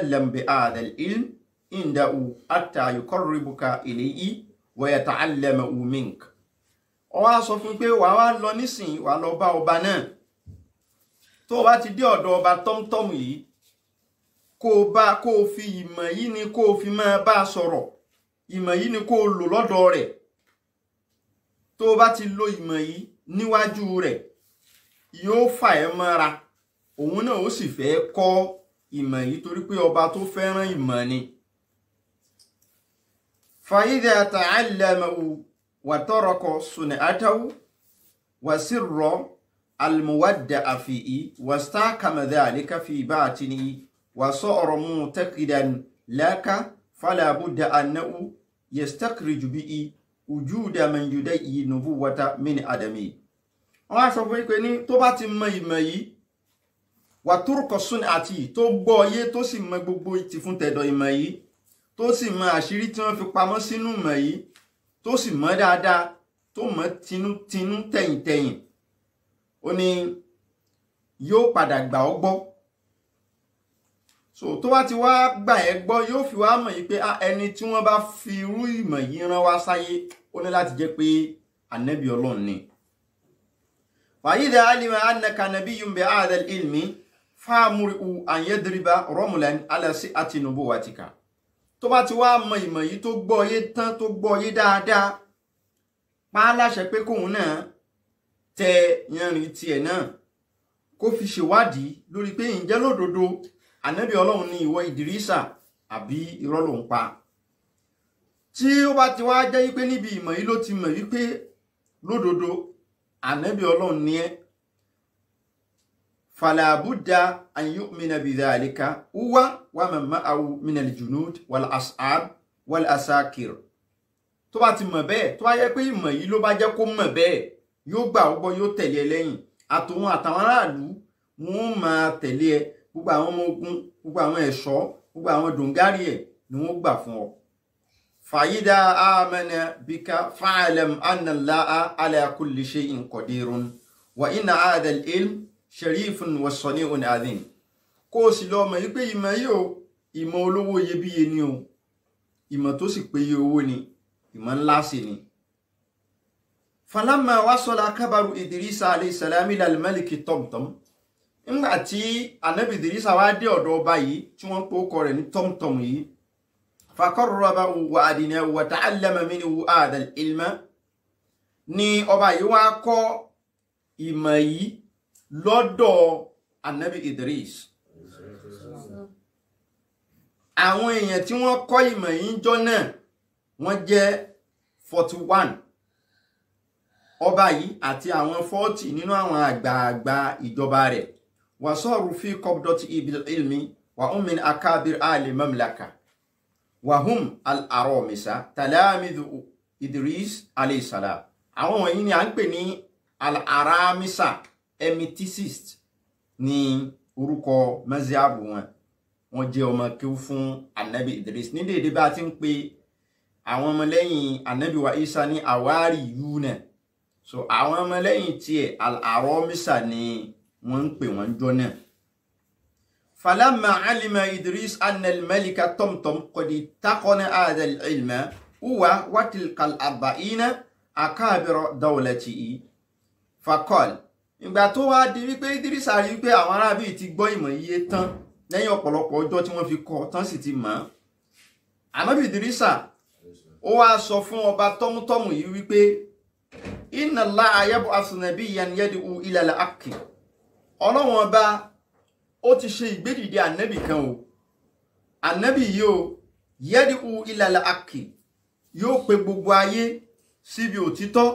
لم بهذا العلم عنده حتى يقربك إليه ويتعلمه منك. ó wá sọ fún pé wà wá lọ nísìn wà lọ bá ọba náà tó bá ti dé ọ̀dọ̀ ọba tọ́mtọ́m yìí kó fi ìmọ̀ yìí ni kó fi máa bá sọ̀rọ̀ ìmọ̀ yìí ni kó lò lọ́dọ̀ rẹ̀ tó bá ti lo ìmọ̀ yìí níwájú rẹ̀ yóò fà ẹ́ mọ́ra òun náà ó sì fẹ́ kọ́ ìmọ̀ yìí torí pé ọba tó fẹ́ràn ìmọ̀ ni. فإذا تعلمه وترك صنعته وسر المودع فيه واستحكم ذلك في باطنه وصار معتقدا لك فلا بد أنه يستخرج به وجود من يدعي نبوة من عدمه. wọ́n sọ fún pé ní tó bá ti mọ ìmọ̀ yìí wà turko sunati tó gbọ́ yé tó sì mọ gbogbo ti fún tẹ̀dọ̀ ìmọ̀ yìí tó sì mọ àṣírí tí wọ́n fi pamọ́ sínú ìmọ̀ yìí tó sì mọ̀ dáadáa tó mọ̀ tinú tẹ̀yìntẹ̀yìn ó ní yóò padà gbà ọ́ gbọ́. So tó bá ti wá gbà ẹ́ gbọ́ yóò fi wá mọ̀ yìí pé ẹni tí wọ́n bá fi irú ìmọ̀ yìí rán wá sáyé ó ní láti jẹ́ pé ànábì Ọlọ́run ni. فإذا علم أنك نبي بهذا العلم فأمره أن يضرب رملا على سعة نبوتك. tó bá ti wá mọ ìmọ̀ yìí tó gbọ́ yé tán tó gbọ́ yé dáadáa pa á láṣẹ pé kóun náà tẹ yanrìn tiẹ̀ náà kó fi ṣèwádìí lórí pé ǹjẹ́ lódodo ànábì Ọlọ́run ni ìwọ Ìdírísà àbí irọ́ ló ń pa. tí ó bá ti wá jẹ́ wípé níbi ìmọ̀ yìí ló ti mọ̀ wípé lódodo ànábì Ọlọ́run ni ẹ́ فلا بد أن يؤمن بذلك هو ومن معه من الجنود والأصحاب والأساكر. tó bá ti mọ̀ bẹ́ẹ̀ tó bá yẹ pé ìmọ̀ yìí ló bá jẹ́ kó mọ̀ bẹ́ẹ̀ yóò gbà ó gbọ́ yóò tẹ̀lé ẹ lẹ́yìn àtòun àtàwọn aráàlú wọn máa tẹ̀lé ẹ gbogbo àwọn ọmọ ogun gbogbo àwọn ẹ̀ṣọ́ gbogbo àwọn dòǹgárì ẹ̀ ni wọ́n gbà fún ọ. فإذا آمن بك فاعلم أن الله على كل شيء قدير وإن هذا العلم sharifun wa sani'un azim. kó sì lọ mọ̀ wípé ìmọ̀ yìí o ìmọ̀ olówó iyebíye ni o ìmọ̀ tó sì péye owó ni ìmọ̀ ńlá sì ni. falamma wasala kabaru Idrisa alayhi salam ila al-maliki Tọ́mtọ́m ńgbà tí anabi Idrisa wá dé ọ̀dọ̀ ọba yìí tí wọ́n pè ókọ rẹ̀ ní Tọ́mtọ́m yìí faqarrabahu wa adinahu wa ta'allama minhu hadha al-ilma ni ọba yìí wá kọ́ ìmọ̀ yìí lọ́dọ̀ anabi Idris. àwọn èèyàn tí wọ́n kọ́ ìmọ̀ yìí jọ náà wọ́n jẹ́ 41 ọba yìí àti àwọn 40 nínú àwọn àgbààgbà ìjọba rẹ̀ wasaru fi qabdati ibil ilmi wa hum min akabir ali mamlaka wa hum al-aramisa talamidu Idris alayhi salam. àwọn wọ̀nyí ni à ń pè ní al-aramisa emiticist ní orúkọ mazhabu wọn jẹ́ ọmọ kéwú fún anabi Idris ní dédé bá ti ń pe àwọn ọmọlẹ́yìn anabi wa Isa ní àwárí yúnà so àwọn ọmọlẹ́yìn tiẹ̀ al-aramisa ni wọ́n ń pè wọ́n jọ náà. falamma alima Idris anna al-malika Tọ́mtọ́m qad taqana hadha al-ilma huwa wa tilka al-arba'ina akabira dawlatihi faqala. ìgbà tó wá di wípé Idrisa rí wípé àwọn arábí ti gbọ́ ìmọ̀ iye tán lẹ́yìn ọ̀pọ̀lọpọ̀ ọjọ́ tí wọ́n fi kọ́ tán sì ti mọ̀. ànábì Idrisa ó wá sọ fún ọba Tọ́mtọ́m yìí wípé inna Allaha yab'athu nabiyyan yad'u ila al-haqqi. Ọlọ́run ọba ó ti ṣe ìgbédìde ànábì kan o ànábì yìí o yad'u ila al-haqqi yóò pe gbogbo ayé síbi òtítọ́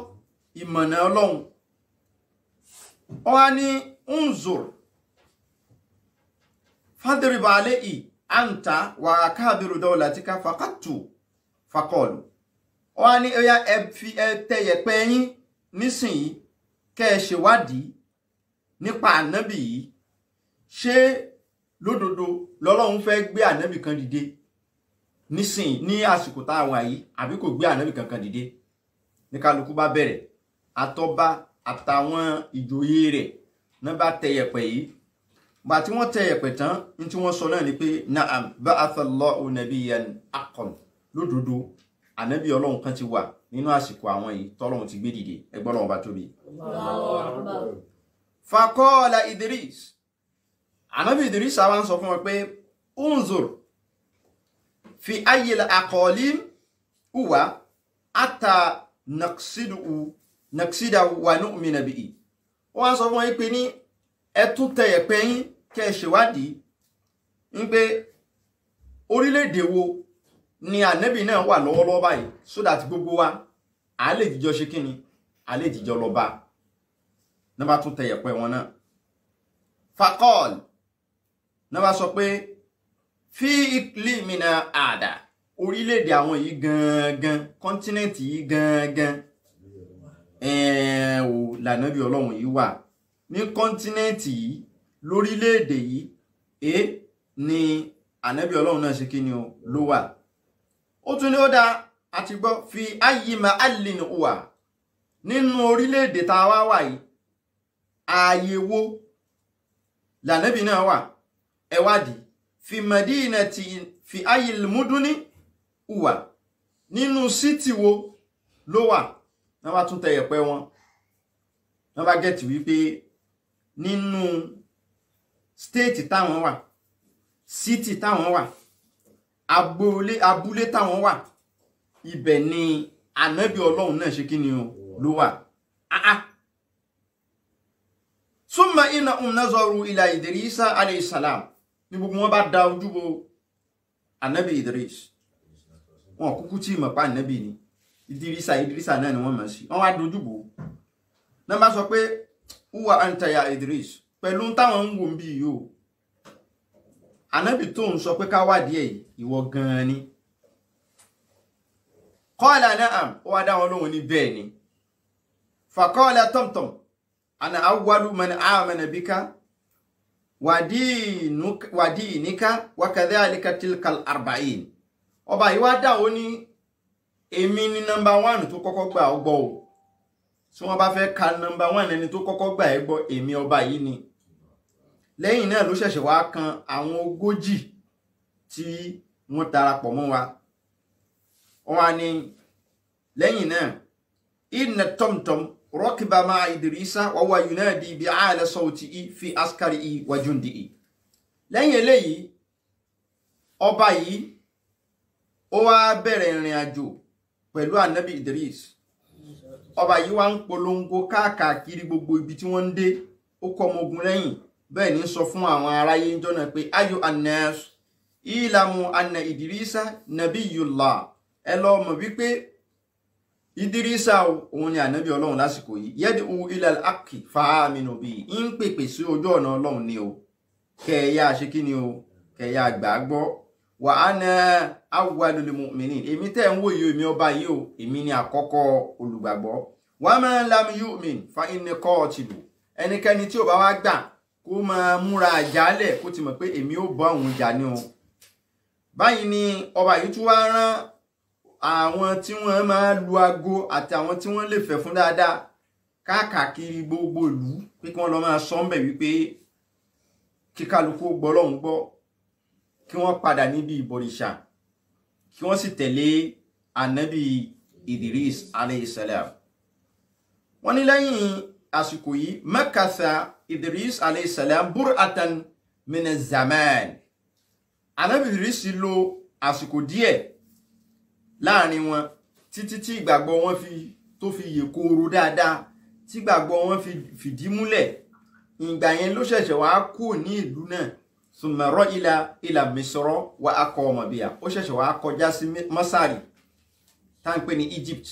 ìmọ̀nà Ọlọ́run. wọ́n ní unzur fadrib alayhi anta wa akabiru dawlatika faqattu faqalu. wọ́n ní ó yá ẹ fi tẹ̀yẹ̀pẹ̀ yín nísìnyí kẹ́ ẹ ṣèwádìí nípa ànábì yìí ṣé lódodo lọ́lọ́run fẹ́ gbé ànábì kan dìde nísìnyí ní àsìkò táwọn àyí àbí kò gbé ànábì kankan dìde. ní kálukú bá bẹ̀rẹ̀ àtọba àtàwọn ìjòyè rẹ̀ náà bá tẹ̀yẹ̀pẹ̀ yìí bá tí wọ́n tẹ yẹ̀pẹ̀ tán ní tí wọ́n sọ náà ni pé na'am ba'atha Allahu nabiyyan haqqan, lódodo ànábì ọlọ́run kan ti wà nínú àsìkò àwọn yìí tọ́lọ́run ti gbé dìde. ẹgbọ́n lọ́wọ́ bá tóbi. faqala Idris, ànábì Idris àwọn sọ fún wọn pé unzur fi ayyil aqalim huwa hatta naqsidahu wa nu'mina bihi. wọ́n sọ fún wọn pé ní ẹtún tẹ yẹ̀pẹ̀ yín kẹ́ ẹ ṣèwádìí ń pé orílẹ̀-èdè wo ni ànábì náà wà lọ́wọ́lọ́wọ́ báyìí, so that gbogbo wa a lè jíjọ ṣe kíni, a lè jíjọ lọ bá. náà bá tún tẹ yẹ̀pẹ̀ wọn náà. faqal, náà bá sọ pé fi iklimina àdà, orílẹ̀-èdè àwọn yìí gangan, kọ́ńtínẹ̀tì yìí gangan ò lànábì ọlọ́run yìí wà ní kọ́ńtínẹ̀tì yìí, lórílẹ̀-èdè yìí ni ànábì ọlọ́run náà ṣe kí ni ló wà. ó tún ní ó dá àti gbọ́ fi ayyi mahallin huwa, nínú orílẹ̀-èdè tá a wá wà yìí ààyè wo lànábì náà wà, ẹ wádìí. fi madinati fi ayyil muduni huwa, nínú síìtì wo ló wà. náà bá tún tẹ yẹ̀pẹ̀ wọn, náà bá gẹ̀tì wípé nínú stéètì táwọn wà, síìtì táwọn wà, abúlé táwọn wà, ibẹ̀ ni ànábì ọlọ́run náà ṣe kí ni ló wà. summa innahum nazaru ila Idrisa alayhi salam, ní gbogbo wọn bá da ojú bo ànábì Idris. wọn kúkú tí mọ̀ pa ànábì ni Idrisa náà ni wọ́n mọ̀ sí. wọ́n wá dojú bò náà bá sọ pé huwa anta ya Idris, pẹ̀lú táwọn ń wò ń bí yìí o, ànábì tó ń sọ pé ká wádìí ẹ̀ ìwọ gan-an ni. qala na'am, ó wá dá wọn lóhùn ní bẹ́ẹ̀ ni. faqala Tamtam ana awwalu man amana bika wa dinika wa kadhalika tilkal arba'in. ọba yìí wá dá wọn ní èmi ni number 1 tó kọ́kọ́ gbà ọ gbọ́ o. tí wọ́n bá fẹ́ ka number 1 ẹni tó kọ́kọ́ gbà ẹ gbọ́, èmi ọba yìí ni. lẹ́yìn náà ló ṣẹ̀ṣẹ̀ wá kan àwọn 40 tí wọ́n darapọ̀ mọ́ wa. wọ́n wá ní lẹ́yìn náà inna Tamtam rakiba ma'a Idrisa wa huwa yunadi bi'ala sawtihi fi askarihi wa jundihi. lẹ́yìn eléyìí ọba yìí ó wá bẹ̀rẹ̀ ìrìn àjò pẹ̀lú ànábì Idris. ọba yìí wá ń polongo káàkiri gbogbo ibi tí wọ́n ń dé, ó kọ́ ọmọ ogun lẹ́yìn. bẹ́ẹ̀ ni sọ fún àwọn aráyé ń jọ́nà pé ayu annas ilamu anna Idrisa nabiyullah, ẹ lọ mọ̀ wípé Idrisa òun ni ànábì ọlọ́run lásìkò yìí. yad'u ilal haqqi fa'aminu bi, ń pèpè sí ojú ọ̀nà ọlọ́run ni o, kẹ̀yà ṣe kí ni o, kẹ̀yà gbàgbọ́. wa ana awwalul mu'minin, èmi tẹ́ ń wò yìí, èmi ọba yìí o, èmi ni àkọ́kọ́ olùgbàgbọ́. wa man lam yu'min fa inni qatilu, ẹnikẹ́ni tí ò bá wá gbà kó máa múra àjálẹ̀, kó ti mọ̀ pé èmi ò bá òun jà ní o. báyìí ni ọba yìí tún wá rán àwọn tí wọ́n máa lu ago àti àwọn tí wọ́n lè fẹ́ fún dáadáa káàkiri gbogbo ìlú pé kí wọ́n lọ máa sọ ńbẹ̀ wípé kí kálukú gbọ́ lọ́hùn gbọ́, kí wọ́n padà níbi ìbọ̀rìṣà, kí wọ́n sì tẹ̀lé ànábì Idris alayhi salam. wọ́n ní lẹ́yìn àsìkò yìí makatha Idris alayhi salam bur'atan min az-zaman, ànábì Idris lo àsìkò díẹ̀ láàrin wọn títí tí ìgbàgbọ́ wọn tó fi yè kooro dáadáa, tí ìgbàgbọ́ wọn fi fìdí múlẹ̀. ìgbà yẹn ló ṣẹ̀ṣẹ̀ wá kú ní ìlú náà. summa ila Misra wa aqama biha, ó ṣẹ̀ṣẹ̀ wá kọjá sí Masari tá ń pè ní Egypt.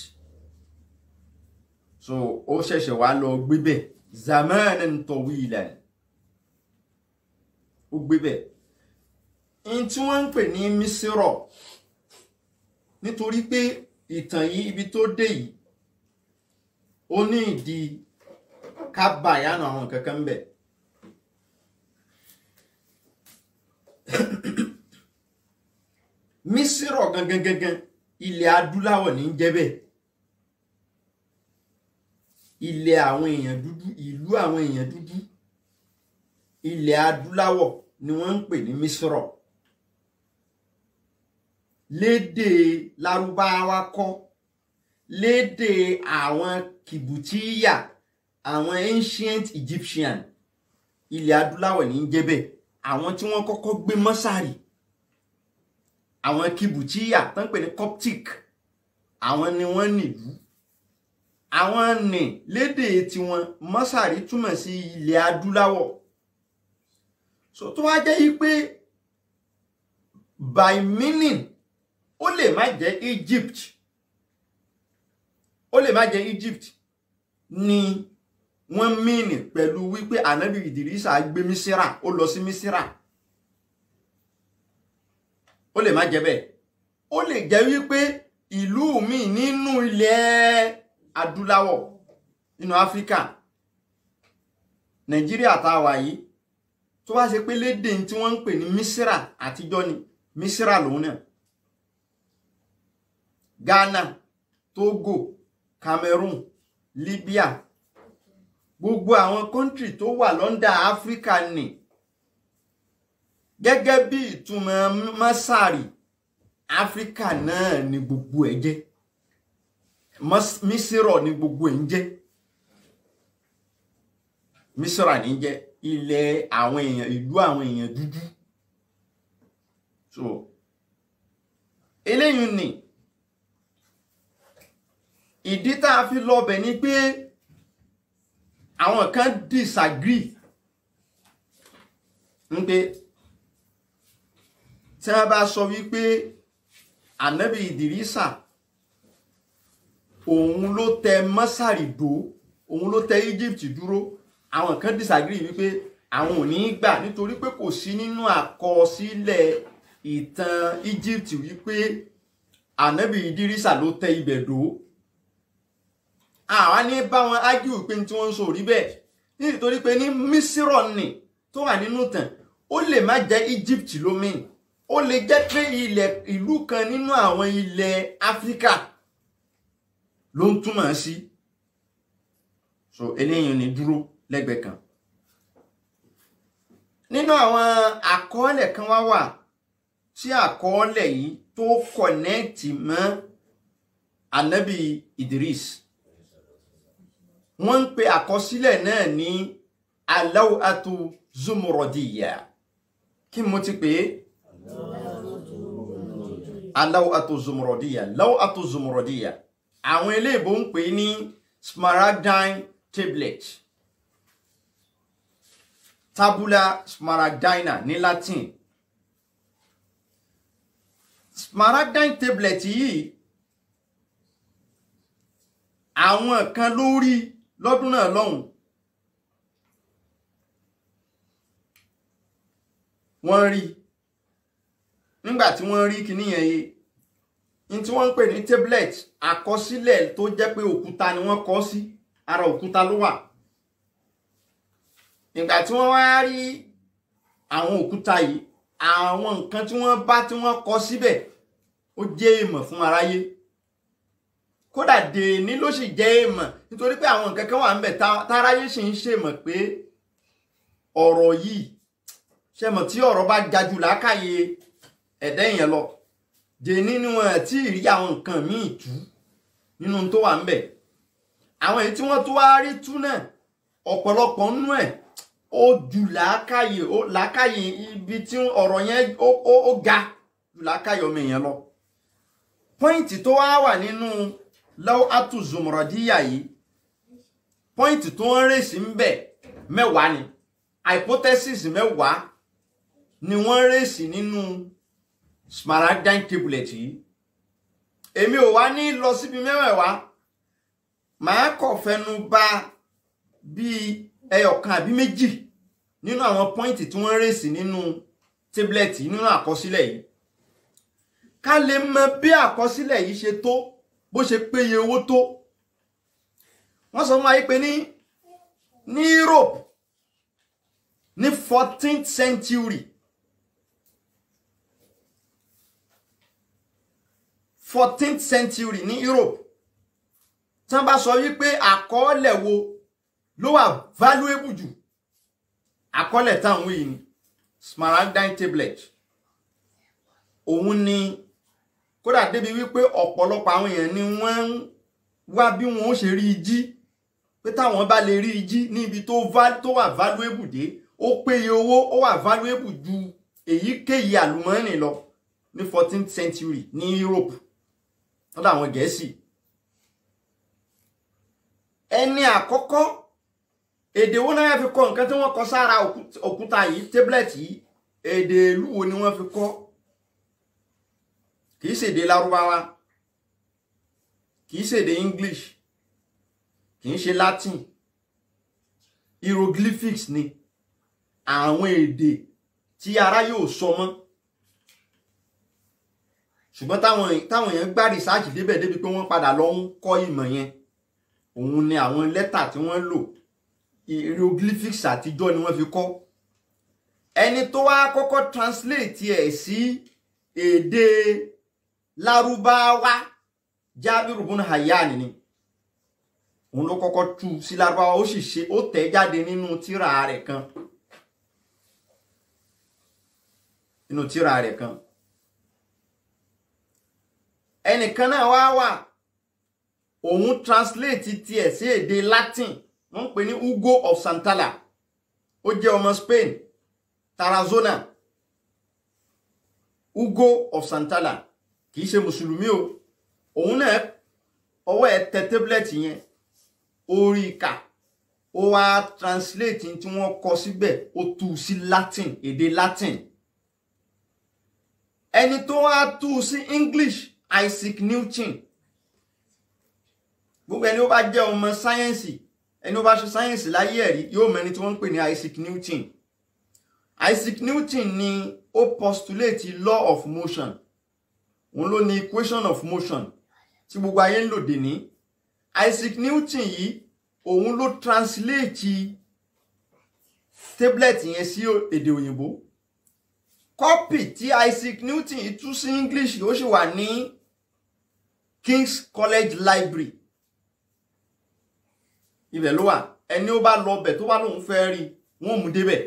so ó ṣẹ̀ṣẹ̀ wá lọ gbébẹ̀ zamanan tawilan, ó gbébẹ̀. in tí wọ́n ń pè ní Misra, nítorí pé ìtàn yìí ibi tó dé yìí ó ní ìdí ká bàyánà àwọn kankan ń bẹ. Mísírọ̀ gangan ilẹ̀ adúláwọ̀ ní jẹ́ bẹ́ẹ̀, ilẹ̀ àwọn èèyàn dúdú, ìlú àwọn èèyàn dúdú. ilẹ̀ adúláwọ̀ ni wọ́n ń pè ní Misra. Lédè Lárúbáwá kọ́, lédè àwọn kìbùtíyà, àwọn ancient Egyptian, ilẹ̀ adúláwọ̀ ní jẹ́ bẹ́ẹ̀. Àwọn tí wọ́n kọ́kọ́ gbé Mọ́sàrì, àwọn kìbùtíyà tán pè ní Coptic, àwọn ni wọ́n nílùú. Àwọn ní lédè tiwọn Mọ́sàrì túmọ̀ sí ilẹ̀ adúláwọ̀. So tó wá jẹ́ pé by meaning ó lè má jẹ́ Egypt, ó lè má jẹ́ Egypt ni wọ́n mìíní pẹ̀lú wípé ànábì Ìdírísà gbé Mísírà, ó lọ sí Mísírà. Ó lè má jẹ́ bẹ́ẹ̀. Ó lè jẹ́ wípé ìlú mi nínú ilẹ̀ adúláwọ̀, nínú Áfíríkà, Nàìjíríà tá a wà yìí, tó wá ṣe pé lédè tí wọ́n ń pè ní Mísírà àtijọ́ ni Mísírà lòun náà. Ghana, Togo, Cameroon, Libya, gbogbo àwọn kọ́ńtírì tó wà lọ́ndà Áfíríkà ni gẹ́gẹ́ bí ìtumọ̀ Mọ́sàrì, Áfíríkà náà ni gbogbo ẹ̀ jẹ́. Mísírà ni gbogbo ẹ̀ ń jẹ́. Mísírà ní jẹ́ ilẹ̀ àwọn èèyàn, ìlú àwọn èèyàn dúdú. So eléyìí ni ìdí tá a fi lọ bẹ̀ ni pé àwọn kan disagree ń pé tí wọ́n bá sọ wípé ànábì Ìdírísà òun ló tẹ Mọ́sàrì dó, òun ló tẹ Egypt dúró, àwọn kan disagree wípé àwọn ò ní gbà nítorí pé kò sí nínú àkọsílẹ̀ ìtàn Egypt wípé ànábì Ìdírísà ló tẹ ibẹ̀ dó. Àwa ní bá wọn argue pé tí wọ́n ń sọ rí bẹ́ẹ̀ nítorí pé ní Mísírà ni tó wà nínú tàn, ó lè má jẹ́ Egypt ló mean, ó lè jẹ́ pé ìlú kan nínú àwọn ilẹ̀ Áfíríkà ló ń túmọ̀ sí. So eléyìí ni dúró lẹ́gbẹ̀ẹ́ kan. Nínú àwọn àkọọ́lẹ̀ kan wà tí àkọọ́lẹ̀ yìí tó connect mọ́ ànábì Idris. Wọ́n ń pe àkọsílẹ̀ náà ní Al-Lawhatu Zumuradiyya. Kí mo ti pè é? Al-Lawhatu Zumuradiyya. Lawhatu Zumuradiyya. Àwọn eléèbó ń pè ní Smaragdine tablet. Tabula Smaragdina ní Latin. Smaragdine tablet yìí àwọn kan lórí lọ́dún náà lọ́hùn. Wọ́n rí nígbà tí wọ́n rí kíní yẹn yìí ní tí wọ́n ń pè ní tablet, àkọsílẹ̀ tó jẹ́ pé òkúta ni wọ́n kọ sí, ara òkúta ló wà. Nígbà tí wọ́n wá rí àwọn òkúta yìí, àwọn nǹkan tí wọ́n bá tí wọ́n kọ síbẹ̀ ó jẹ́ ìmọ̀ fún aráyé. Kódà dèní ló sì jẹ́ ìmọ̀ nítorí pé àwọn nǹkan kan wà ńbẹ̀ táráyé sì ń ṣèmọ̀ pé ọ̀rọ̀ yìí ṣẹmọ̀ tí ọ̀rọ̀ bá ga jù lákàyè ẹ̀dá èèyàn lọ. Dèní ni wọn tí rí àwọn nǹkan míì tú nínú tó wà ńbẹ̀. Àwọn èyí tí wọ́n tó wá rí tú náà ọ̀pọ̀lọpọ̀ nínú ẹ̀ ó jù lákàyè ibi tí ọ̀rọ̀ yẹn ó ga jù lákàyè ọmọ èèyàn lọ. Pọ́ìntì tó wá wà nínú Lawhatu Zumuradiyya yìí, pọ́ìntì tó ń rèsì ń bẹ̀ mẹ́wàá ni, hypothesis mẹ́wàá ni wọ́n rèsì nínú Smaragdine tablet yìí. Èmi ò wá ní lọ síbi mẹ́wàá, màá kọ̀ fẹnu bà bí ẹyọ̀kan àbí méjì nínú àwọn pọ́ìntì tí wọ́n rèsì nínú tablet yìí, nínú àkọsílẹ̀ yìí. Ká lè mọ bí àkọsílẹ̀ yìí ṣe tó, bó ṣe péye owó tó. Wọ́n sọ fún wa pé ní Europe ní 14th century 14th century ní Europe, tán bá sọ wípé àkọọ́lẹ̀ wo ló wà valuable jù, àkọlẹ̀ táwọn yìí ni smaragdine tablet. Òun ni kódà débi wípé ọ̀pọ̀lọpọ̀ àwọn èèyàn ni wọ́n ń wá bí wọn ó ṣe rí jí, pé táwọn bá lè rí jí ní ibi tó wà valuable dé, ó péye owó, ó wà valuable ju èyíkéyìí àlùmọ́ọ́nì lọ ní 14th century ní Europe lọ́dọ̀ àwọn Gẹ̀ẹ́sì. Ẹni àkọ́kọ́ èdè wo náà fi kọ nǹkan tí wọ́n kọ sára òkúta yìí, tablet yìí, èdè ìlú wo ni wọ́n fi kọ? Kìí ṣe èdè Lárúbáwá, kìí ṣe èdè English, kìí ṣe Latin, hieroglyphics ni àwọn èdè tí ara yóò sọ mọ́. Ṣùgbọ́n táwọn èèyàn gbá research débẹ̀ débi pé wọ́n padà lọ ń kọ́ ìmọ̀ yẹn. Òun ni àwọn lẹ́tà tí wọ́n lò, hieroglyphics àtijọ́ ni wọ́n fi kọ́. Ẹni tó wá kọ́kọ́ translate ẹ̀ sí èdè Lárúbáwá, Jábírù bun Hayyan ni. Òun ló kọ́kọ́ tú sí Lárúbáwá, ó tẹ̀ jáde nínú tírà rẹ̀ kan. Ẹnìkan náà wà, òun translate tiẹ̀ sí èdè Latin, wọ́n ń pè ní Hugo of Santalla. Ó jẹ́ ọmọ Spain, Tarazona. Hugo of Santalla kìí ṣe mùsùlùmí o. Òun náà ọwọ́ ẹ̀ tẹ tablet yẹn, orí ìkà, ó wá translate tí wọ́n kọ síbẹ̀, ó tú sí Latin, èdè Latin. Ẹni tó wá tú sí English, Isaac Newton. Gbogbo ẹni ó bá jẹ́ ọmọ sáyẹ́ǹsì, ẹni ó bá ṣe sáyẹ́ǹsì láyé ẹ̀rí yóò mẹ́ni tí wọ́n ń pè ní Isaac Newton. Isaac Newton ni ó postulate law of motion. Òun ló ní equation of motion tí gbogbo ayé ń lò dè ní. Isaac Newton yìí, òun ló translate tablet yẹn sí èdè òyìnbó. Copy tí Isaac Newton yìí tú sí English ó sì wà ní King's College Library. Ibẹ̀ ló wà. Ẹni ó bá lọ bẹ̀ tó bá lóun fẹ́ rí, wọ́n mú débẹ̀.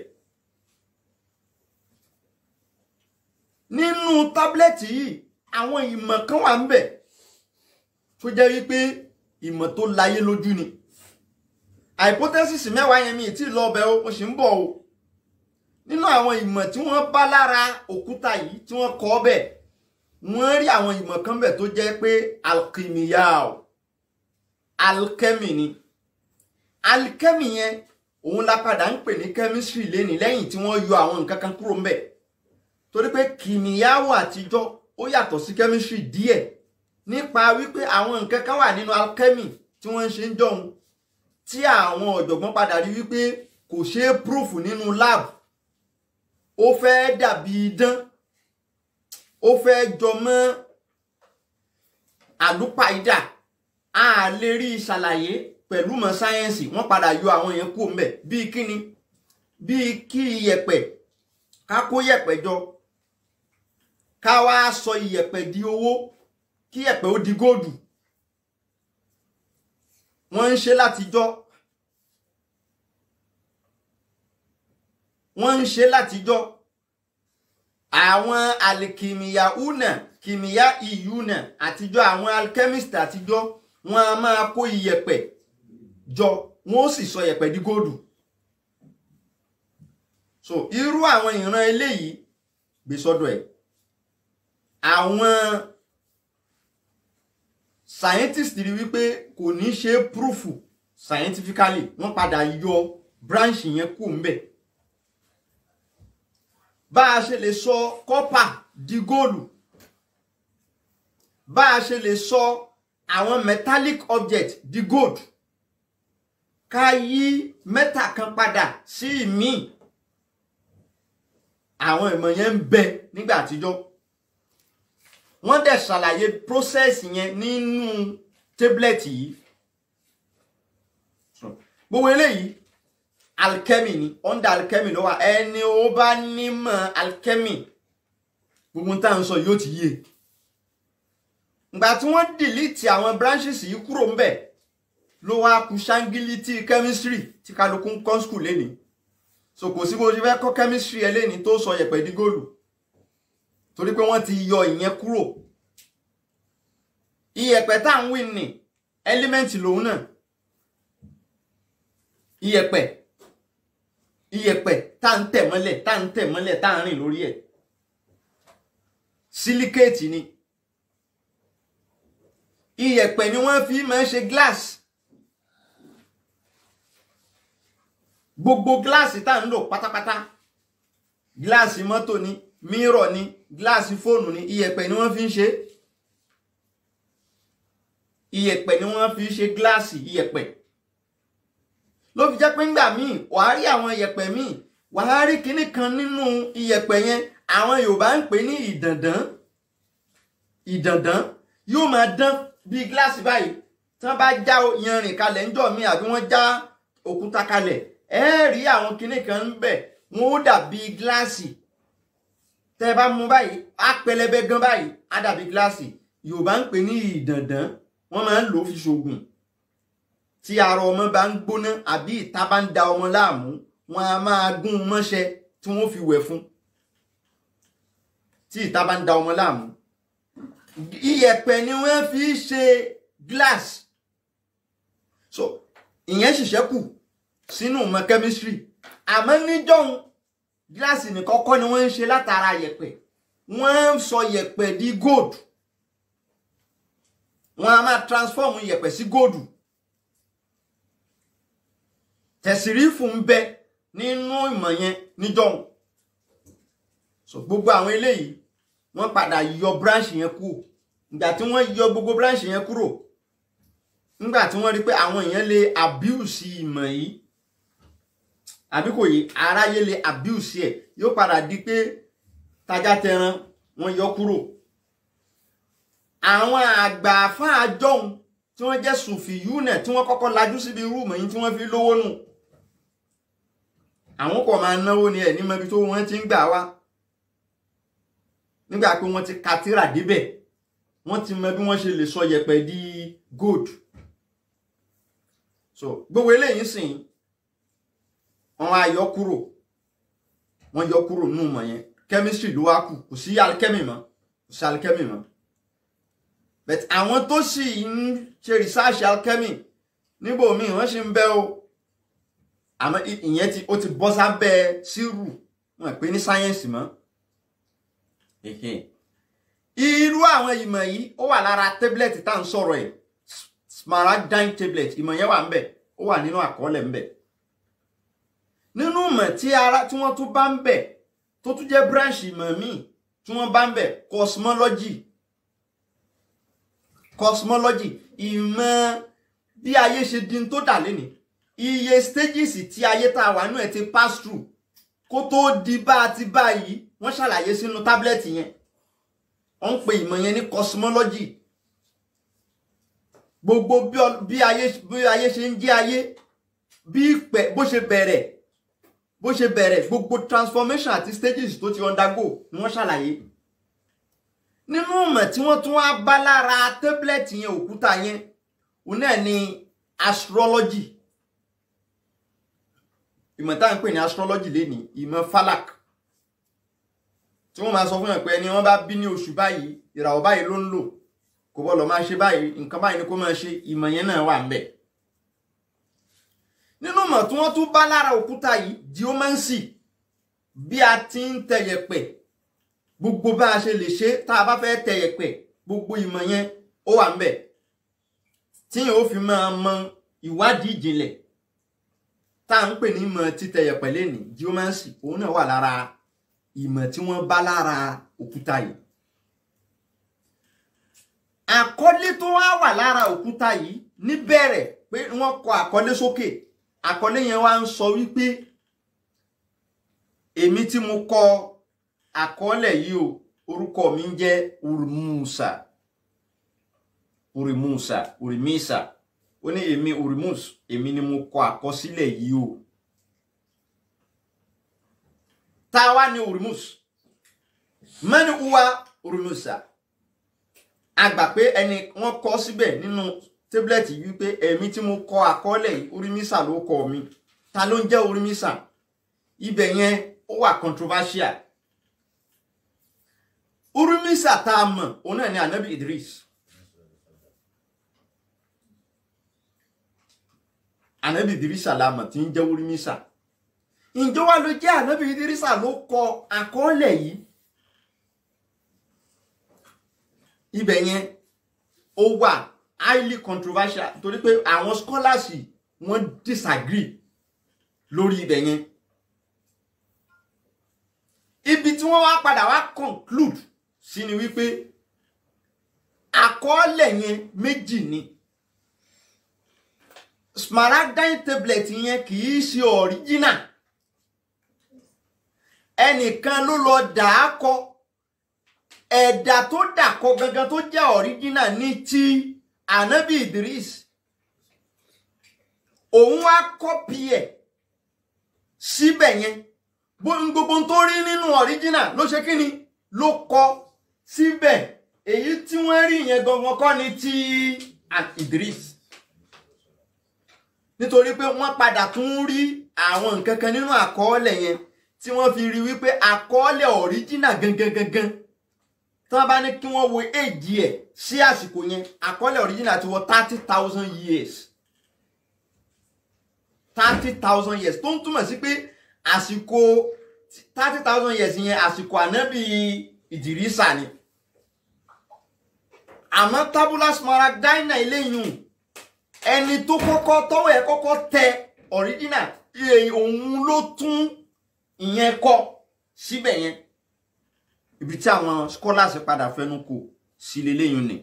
Nínú tábìlẹ̀tì yìí, àwọn ìmọ̀ kan wà ńbẹ̀ tó jẹ́ wípé ìmọ̀ tó láyé lójú ni. Hypothesis mẹ́wàá yẹn mi tí lọ bẹ̀ ó sì ń bọ̀ o. Nínú àwọn ìmọ̀ tí wọ́n bá lára òkúta yìí tí wọ́n kọ́ bẹ̀, wọ́n rí àwọn ìmọ̀ kan bẹ̀ tó jẹ́ pé alchemy ni. Alchemy yẹn òun la padà ń pè ní chemistry lénìí lẹ́yìn tí wọ́n yọ àwọn nǹkan kan kúrò ńbẹ̀. Torí pé kìmíyàwó àtijọ́ ó yàtọ̀ sí chemistry díẹ̀ nípa wípé àwọn nǹkan kan wà nínú alchemy tí wọ́n ń ṣe ń jọun tí àwọn ọ̀jọ̀gbọ́n padà rí wípé kò ṣeé proof nínú lab. Ó fẹ́ dàbí idán, ó fẹ́ jọ mọ́ àlùpàídà, a lè rí ìṣàlàyé pẹ̀lú mọ̀ sáyẹ́ǹsì. Wọ́n padà yọ àwọn yẹn kúrò ńbẹ̀. Bíi kíni? Bíi kí iyẹ̀pẹ̀, ká kó iyẹ̀pẹ̀ jọ, ká wá sọ iyẹ̀pẹ̀ di owó, kí iyẹ̀pẹ̀ ó di góòdù. Wọ́n ń ṣe látijọ́. Àwọn alìkìmìyà una, kìmìyà ìyúnà àtijọ́, àwọn alchemist àtijọ́, wọ́n a máa kó iyẹ̀pẹ̀ jọ, wọ́n ó sì sọ iyẹ̀pẹ̀ di góòdù. So irú àwọn ìran eléyìí gbé sọ́dọ̀ ẹ̀. Àwọn scientists rí wípé kò ní ṣe proof scientifically, wọ́n padà yọ branch yẹn kù ńbẹ̀. Bá a ṣe lè sọ copper di góòlù, bá a ṣe lè sọ àwọn metallic object di gold, ká yí mẹ́ta kan padà sí ìmíì, àwọn ìmọ̀ yẹn ń bẹ nígbà àtijọ́. Wọ́n dẹ̀ ṣàlàyé process yẹn nínú tablet yìí. Gbogbo eléyìí alchemy ni, under alchemy ló wà. Ẹni ó bá nímọ̀ alchemy, gbogbo tá à ń sọ yóò ti yé. Ìgbà tí wọ́n delete àwọn branches yìí kúrò ńbẹ̀, ló wá kù ṣángílítì chemistry tí kálukú ń kọ́ school lénìí. so kò sí bó ṣe fẹ́ kọ́ chemistry ẹlẹ́ni tó sọ yẹ̀pẹ̀ di góòlù torí pé wọ́n ti yọ ìyẹn kúrò. Iyẹ̀pẹ̀ tá ń wí ní ẹ́límẹ́ǹtì lòun náà. Iyẹ̀pẹ̀ tá ń tẹ̀ mọ́lẹ̀ tá ń rìn lórí ẹ̀. Sílíkéètì ni. Iyẹ̀pẹ̀ ni wọ́n fi máa ń ṣe glass. Gbogbo gíláàsì tá ń lò pátápátá. Gíláàsì mọ́tò ni, mírọ̀ ni, gíláàsì fóònù ni, iyẹ̀pẹ̀ ni wọ́n fi ń ṣe. Iyẹ̀pẹ̀ ni wọ́n fi ń ṣe gíláàsì iyẹ̀pẹ̀. Ló fi jẹ́ pé ńgbà míì wàá rí àwọn iyẹ̀pẹ̀ míì wàá rí kinní kan nínú iyẹ̀pẹ̀ yẹn àwọn Yorùbá ń pè ní ìdàndán yóò máa dán bí gíláàsì báyìí tí wọ́n bá já yanrìn kalẹ̀ ńjọ́ mi àbí wọ́n já òkúta kalẹ̀ ẹ rí àwọn kinní kan ń bẹ̀ wọ́n ó dàbí gíláàsì tẹ́ bá mú báyìí á pẹlẹbẹ gan báyìí á dàbí gíláàsì Yorùbá ń pè ní ìdàndán wọ́n máa ń lò ó fi ṣoògùn. Tí ara ọmọ bá ń gbóná àbí ìta bá ń da ọmọ láàmú wọn a máa gún un mọ́ṣẹ́ tí wọ́n fi wẹ̀ fún. Tí ìta bá ń da ọmọ láàmú. Iyẹ̀pẹ̀ ni wọ́n fi ṣe glass. So ìyẹn ṣiṣẹ́ kù sínú ìmọ̀ chemistry. Àmọ́ níjọ́un gíláàsì nìkan kọ́ ni wọ́n ń ṣe látara yẹ̀pẹ̀. Wọ́n ń sọ yẹ̀pẹ̀ di gold. Wọ́n a máa transform yẹ̀pẹ̀ sí gold. Tẹ̀sírífù ń bẹ nínú ìmọ̀ yẹn níjọ́un. So gbogbo àwọn eléyìí wọ́n padà yọ branch yẹn kúrò. Ìgbà tí wọ́n yọ gbogbo branch yẹn kúrò nígbà tí wọ́n rí pé àwọn èèyàn lè abuse ìmọ̀ yìí àbí kò yé aráyé lè abuse ẹ̀ yóò padà di pé tajá tẹran wọ́n yọ kúrò. Àwọn àgbà àfáà àjọhun tí wọ́n jẹ́ sùfìyú náà tí wọ́n kọ́kọ́ lajú síbi rúùmù yìí tí wọ́n fi lówó nù. Àwọn kò máa náwó ní ẹ̀ ní mọ́bí tó wọ́n ti ń gbà wá. Nígbà pé wọ́n ti ka tírà débẹ̀ wọ́n ti mọ bí wọ́n ṣe lè sọ yẹ̀pẹ̀ di gold. So gbogbo eléyìí sìn wọ́n á yọ kúrò. Wọ́n yọ kúrò nínú ìmọ̀ yẹn. Chemistry ló wá kù kò sí alchemy mọ́. Kò sí alchemy mọ́. But àwọn tó sì ń ṣe research alchemy níbo míì wọ́n sì ń bẹ o. Àmọ́ ìyẹn ó ti bọ́ sábẹ́ sírù wọ́n pè ní sáyẹ́ǹsì mọ́. Irú àwọn ìmọ̀ yìí ó wà lára tablet tá ń sọ̀rọ̀ ẹ̀ smaragdine tablet ìmọ̀ yẹn wà ń bẹ̀ ó wà nínú àkọọ́lẹ̀ ń bẹ̀. Nínú ìmọ̀ tí wọ́n tún bá ń bẹ̀ tó tún jẹ́ branch ìmọ̀ míì tí wọ́n bá ń bẹ̀ cosmology ìmọ̀ bí ayé ṣe di tó dà lénìí iye stages tí ayé tá a wà nínú ẹ̀ ti pass through kó tó di bá a ti báyìí wọ́n ṣàlàyé sínú tábìlẹ̀tì yẹn wọ́n ń pe ìmọ̀ yẹn ní cosmology. Gbogbo bí ayé ṣe ń jẹ́ ayé bó ṣe bẹ̀rẹ̀ gbogbo transformation àti stages tó ti undergo ni wọ́n ṣàlàyé. Nínú ìmọ̀ tí wọ́n tún wá bá lára tábìlẹ̀tì yẹn òkúta yẹn òun náà ni astrology. Ìmọ̀ tá à ń pè ní astrology lénìí ìmọ̀ falak. Tí wọ́n máa sọ fún yàn pé ẹni wọ́n bá bí ní oṣù báyìí ìràwọ̀ báyìí ló ń lò kò gbọ́dọ̀ máa ṣe báyìí nǹkan báyìí ni kó máa ṣe ìmọ̀ yẹn náà wà ńbẹ̀. Nínú ìmọ̀ tí wọ́n tún bá lára òkúta yìí geomancy bí a ti ń tẹ yẹ̀pẹ̀ gbogbo bá a ṣe lè ṣe tá a bá fẹ́ tẹ yẹ̀pẹ̀ gbogbo ìmọ̀ yẹn ó wà ńbẹ̀ tí yẹn ó fi máa mọ ìwádìí ìjìnlẹ̀ tá à ń pè ní ìmọ̀ títẹ yẹ̀pẹ̀ lénìí geomancy òun náà wà lára ìmọ̀ tí wọ́n bá lára òkúta yìí. Àkọlé tó wà lára òkúta yìí níbẹ̀rẹ̀ pé wọ́n kọ àkọlé sókè àkọlé yẹn wá ń sọ wípé èmi tí mo kọ àkọọ́lẹ̀ yìí o orúkọ mi ń jẹ́ Urimisa ó ní èmi Urimus èmi ni mo kọ àkọsílẹ̀ yìí o. Táwa ni Urimus mani uwa Urimusa a gbà pé ẹni wọ́n kọ síbẹ̀ nínú tábìlẹ̀tì wípé èmi tí mo kọ àkọọ́lẹ̀ yìí Urimisa ló kọ mi. Ta ló ń jẹ́ Urimisa? ibẹ̀ yẹn ó wà controversial. Urumisa tá a mọ̀ òun náà ni Ànábì Idris. Ànábì Idrisa la mọ̀ tí ń jẹ́ Urumisa. Ǹjẹ́ wá ló jẹ́ Ànábì Idrisa ló kọ àkọọ́lẹ̀ yìí? Ibẹ̀ yẹn ó wà highly controversial torí pé àwọn scholars wọ́n disagree lórí ibẹ̀ yẹn. Ibi tí wọ́n wá padà wá conclude sí ni wípé àkọọ́lẹ̀ yẹn méjì ni. Smaragdine tablet yẹn kì í ṣe original. Ẹnìkan ló lọ dà á kọ. Ẹ̀dà tó dà kọ gangan tó jẹ́ original ní ti Ànábì Idris. Òun wá kọ́pì ẹ̀ síbẹ̀ yẹn. Gbogbo tó rí nínú original ló ṣe kí ni ló kọ síbẹ̀. Èyí tí wọ́n rí yẹn gangan kọ́ ni ti Idris. Nítorí pé wọ́n padà tún rí àwọn nǹkan kan nínú àkọọ́lẹ̀ yẹn tí wọ́n fi rí wípé àkọọ́lẹ̀ original gangan tí wọ́n bá ní kí wọ́n wo èjì ẹ̀ sí àsìkò yẹn àkọọ́lẹ̀ original ti wọ 30,000 years. 30,000 years tó ń túmọ̀ sí pé àsìkò 30,000 years yẹn àsìkò Ànábì Ìdírísà ni. Àmọ́ tabula smaragdina eléyìí ẹni tó kọ́kọ́ tọ́wọ́ ẹ̀ kọ́kọ́ tẹ original òun ló tún ìyẹn kọ síbẹ̀ yẹn. Ibi tí àwọn scholars padà fẹnu kò sí leléyìn ni.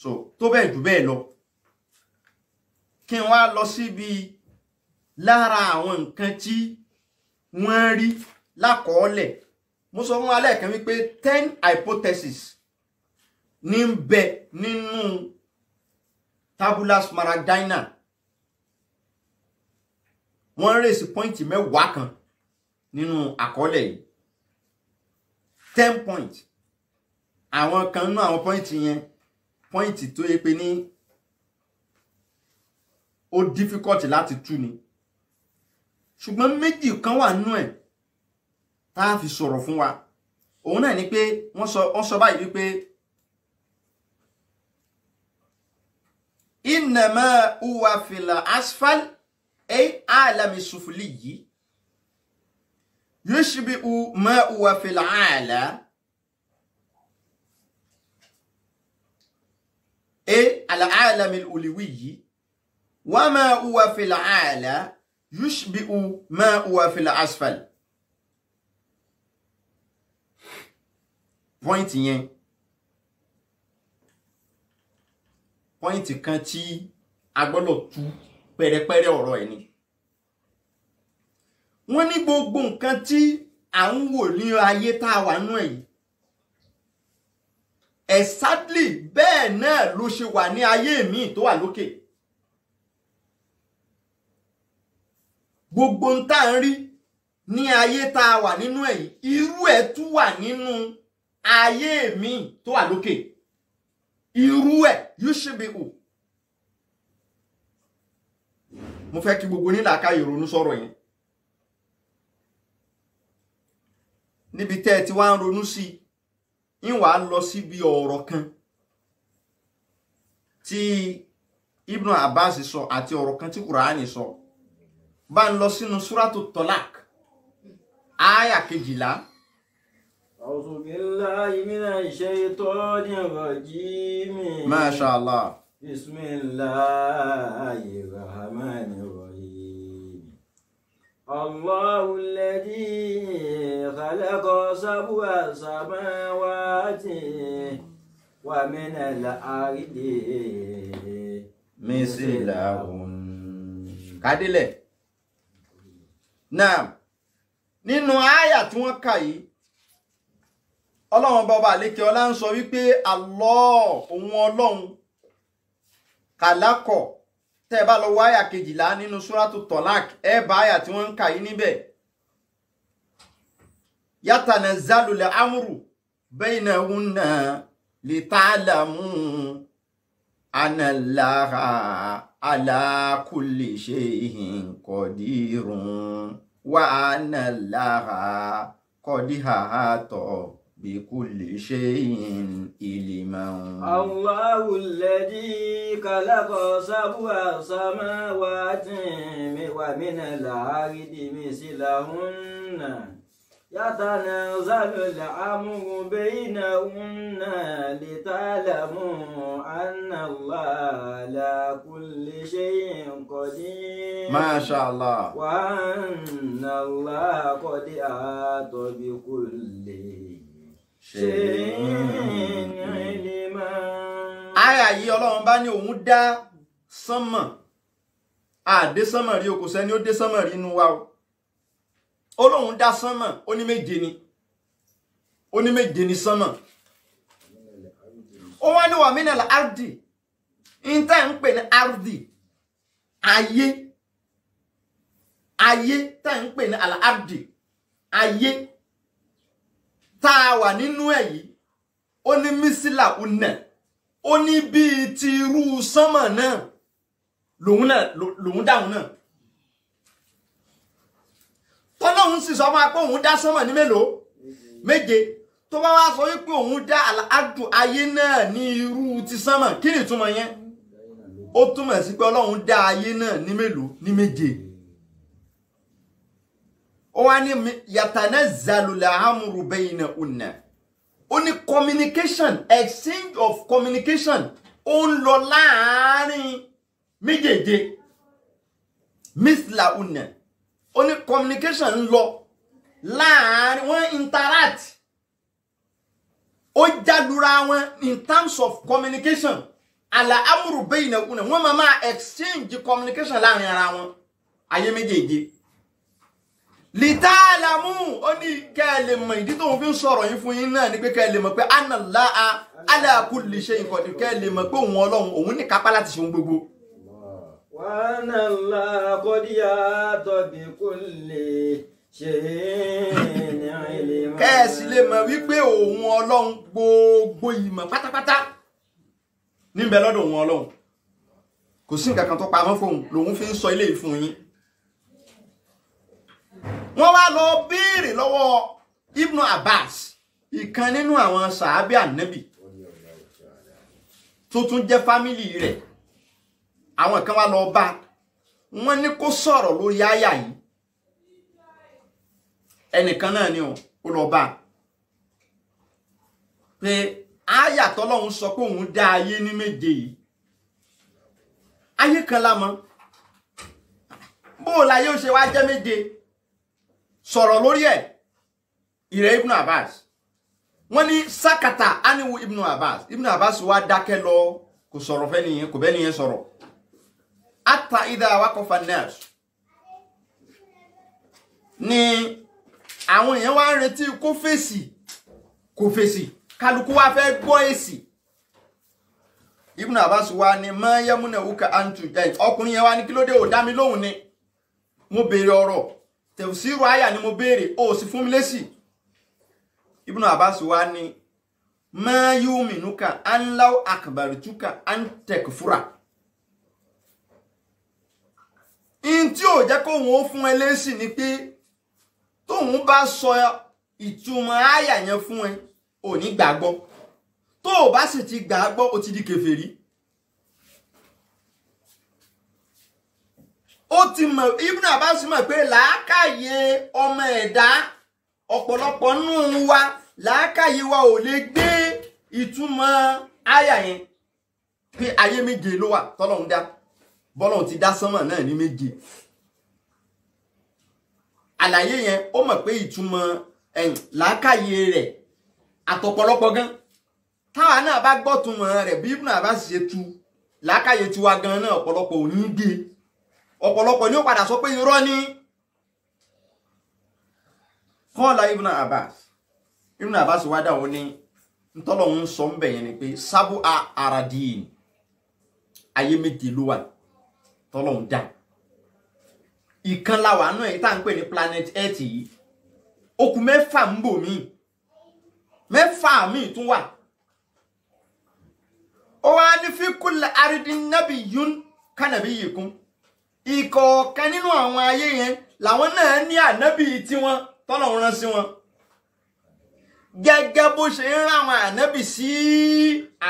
So tó bẹ́ẹ̀ jù bẹ́ẹ̀ lọ kí n wá lọ síbi lára àwọn nǹkan tí wọ́n rí lákọọ́lẹ̀. Mo sọ fún alẹ́ kan wípé 10 hypotheses ní ń bẹ nínú tabula smaragdina. Wọ́n rèsì pọ́ìntì mẹ́wàá kan nínú àkọọ́lẹ̀ yìí. 10 points. Àwọn kan nínú àwọn pọ́ìntì yẹn pọ́ìntì tó yẹ pé ní ó difficult láti tú ni. Ṣùgbọ́n méjì kan wà nínú ẹ̀ tá a fi sọ̀rọ̀ fún wa. Òun náà ni pé wọ́n sọ báyìí wípé innama huwa fil asfal ay alami sufliyi yushbihu ma huwa fil ala ay al alami al ulwiyi wa ma huwa fil ala yushbihu ma huwa fil asfal. Point yẹn point kan tí a gbọ́dọ̀ tú pẹ̀rẹ̀pẹ̀rẹ̀ ọ̀rọ̀ ẹ̀ ni. Wọ́n ní gbogbo nǹkan tí à ń wò ní ayé tá a wà nú ẹ̀ yìí exactly bẹ́ẹ̀ náà ló ṣe wà ní ayé míì tó wà lókè. Gbogbo ń tá ń rí ní ayé tá a wà nínú ẹ̀ yìí irú ẹ̀ tún wà nínú ayé míì tó wà lókè. Irú ẹ̀ yushbihu. Mo fẹ́ kí gbogbo ní làákàyè ronú sọ̀rọ̀ yẹn. Níbi tẹ́ ẹ ti wá ń ronú sí ń wá lọ síbi ọ̀rọ̀ kan tí Ibn Abbas sọ àti ọ̀rọ̀ kan tí Kùránì sọ. Bá ń lọ sínú Suratu Talaq áyà 12. أعوذ بالله من الشيطان الرجيم. ما شاء الله. بسم الله الرحمن الرحيم. الله الذي خلق سبع سماوات ومن الأرض مثلهن. Kádélẹ̀. Náà nínú àyà tí wọ́n kà yìí Ọlọ́run bàbá àlékè ọlá ń sọ wípé Allah òun Ọlọ́run kàlákọ̀ tẹ́ bá lọ wáyà 12 nínú Suratu Talaq bá àyà tí wọ́n ń kà yìí níbẹ̀. Yatanazzalu al-amru baynahunna lita'lamu anna Allaha ala kulli shay'in qadirun wa anna Allaha qad ahata bi kulli shay'in ilman. Allahu alladhi khalaqa sab'a samawati wa min al-ardi mislahunna yatanazzalu al-amru baynahunna lita'lamu anna Allaha ala kulli shay'in qadir. Masha Allah. Wa anna Allaha qad ahata bi kulli shay'in ilma. Àyà yìí Ọlọ́run bá ní òun dá sánmọ̀. Àdé sánmọ̀ rí o, kò sẹ́ni ó dé sánmọ̀ rí inú wa o. Ọlọ́run dá sánmọ̀, ó ní méje ni. Ó ní méje ni sánmọ̀. Ó wá ní wà minal ardi. Ìntẹ́ ń pè ní ardi. Ayé. Ayé tẹ́ ń pè ní al-ardi. Ayé. Tá a wà nínú ẹ̀ yìí. Ó ní mísílà unẹ̀. Ó ní bí ti irú sánmọ̀ náà. Lòun dáhùn náà. Tọ́lọ́hun sì sọ fún wa pé òun dá sánmọ̀ ní mélòó? Méje. Tó bá wá sọ wípé òun dá al-ardu ayé náà ní irú ti sánmọ̀, kí ni ìtumọ̀ yẹn? Ó túmọ̀ sí pé Ọlọ́run dá ayé náà ní mélòó? Ní méje. Ó wá ní yatanazzalu al-amru baynahunna. Ó ní communication, exchange of communication, ó ń lọ láàárín méjèèje. Mislahunna. Ó ní communication ń lọ láàárín, wọ́n interact. Ó jádúra wọn in terms of communication. Al-amru baynahunna. Wọ́n máa exchange communication láàárín ara wọn. Ayé méjèèje. Lita'lamu, ó ní kẹ́ lè mọ̀ ìdí tó ń fi sọ̀rọ̀ yín fún yín náà ni pé kẹ́ lè mọ̀ pé anna Allaha ala kulli shay'in qadir, kẹ́ lè mọ̀ pé òun Ọlọ́run òun ní kápá láti ṣe ohun gbogbo. Wa anna Allaha qad ahata bi kulli shay'in ilma. Kẹ́ sì lè mọ̀ wípé òun Ọlọ́run gbogbo ìmọ̀ pátápátá níbẹ̀ lọ́dọ̀ òun Ọlọ́run. Kò sí nǹkan kan tó pamọ́ fóun lòun fi ń sọ ilé ìfún yín. Wọ́n wá lọ béèrè lọ́wọ́ Ibn Abbas, ìkan nínú àwọn sàábé Ànábì tó tún jẹ́ fámílì rẹ̀. Àwọn kan wá lọ bá, wọ́n ní kó sọ̀rọ̀ lórí àyà yìí. Ẹnìkan náà ni ó lọ bá pé àyà tọ́lọ́hun sọ pé òun dá ayé ní méje yìí. Ayé kan la mọ̀. Bó láyé ó ṣe wá jẹ́ méje? Sọ̀rọ̀ lórí ẹ̀. Ìrẹ̀ Ibn Abbas. Wọ́n ní sákàtà aniwu Ibn Abbas. Ibn Abbas wá dákẹ́ lọ, kò sọ̀rọ̀ fẹ́ nìyẹn, kò bẹ́ nìyẹn sọ̀rọ̀. Hatta idha waqafa an-nas. Ní àwọn èèyàn wá ń retí kó fèsì. Kálukú wá fẹ́ gbọ́ èsì. Ibn Abbas wá ní ma yamunauka an tujad. Ọkùnrin yẹn wá ní kí ló dé ó dá mi lóhùn ni. Mo béèrè ọ̀rọ̀. Tafsiru àyà ni mo béèrè, ó sì fún mi lésì. Ibn Abbas wá ní ma yuminuka an law akbartuka an takfura. In tí ó jẹ́ kó wọ́n fún ẹ lésì ni pé tóun bá sọ ìtumọ̀ àyà yẹn fún ẹ, ò ní gbàgbọ́. Tó bá sì ti gbàgbọ́, ó ti di kèfèrí. Ó ti mọ̀, Ibn Abbas mọ̀ pé làákàyè ọmọ ẹ̀dá ọ̀pọ̀lọpọ̀ nínú wa, làákàyè wa ò lè gbé ìtumọ̀ àyà yẹn pé ayé méje ló wà tọ́lọ́run dá. Bọ́lọ́run ti dá sánmọ̀ náà ní méje. Àlàyé yẹn ó mọ̀ pé ìtumọ̀ làákàyè rẹ̀ àtọ̀pọ̀lọpọ̀ gan. Táwa náà bá gbọ́ túmọ̀ rẹ̀ bí Ibn Abbas ṣe tú, làákàyè tiwa gan náà ọ̀pọ̀lọpọ̀ ò ní gbé. Ọ̀pọ̀lọpọ̀ ni ó padà sọ pé irọ́ ni. Qala Ibn Abbas. Ibn Abbas wá dáhùn ní ntọ́lọ́hun sọ ń bẹ̀ yẹn ni pé sábù aradin. Ayé méje ló wà tọ́lọ́hun dá. Ìkan la wà náà èyí tá ń pè ní planet Earth yìí. Ó kù mẹ́fà ń bò mí. Mẹ́fà míì tún wà. Ó wá ní fi kulli ardin nabiyyun kanabiyikum. Ìkọ̀ọ̀kan nínú àwọn ayé yẹn làwọn náà ní ànábì tiwọn tọ́lọ́run rán sí wọn gẹ́gẹ́ bó ṣe ń rán àwọn ànábì sí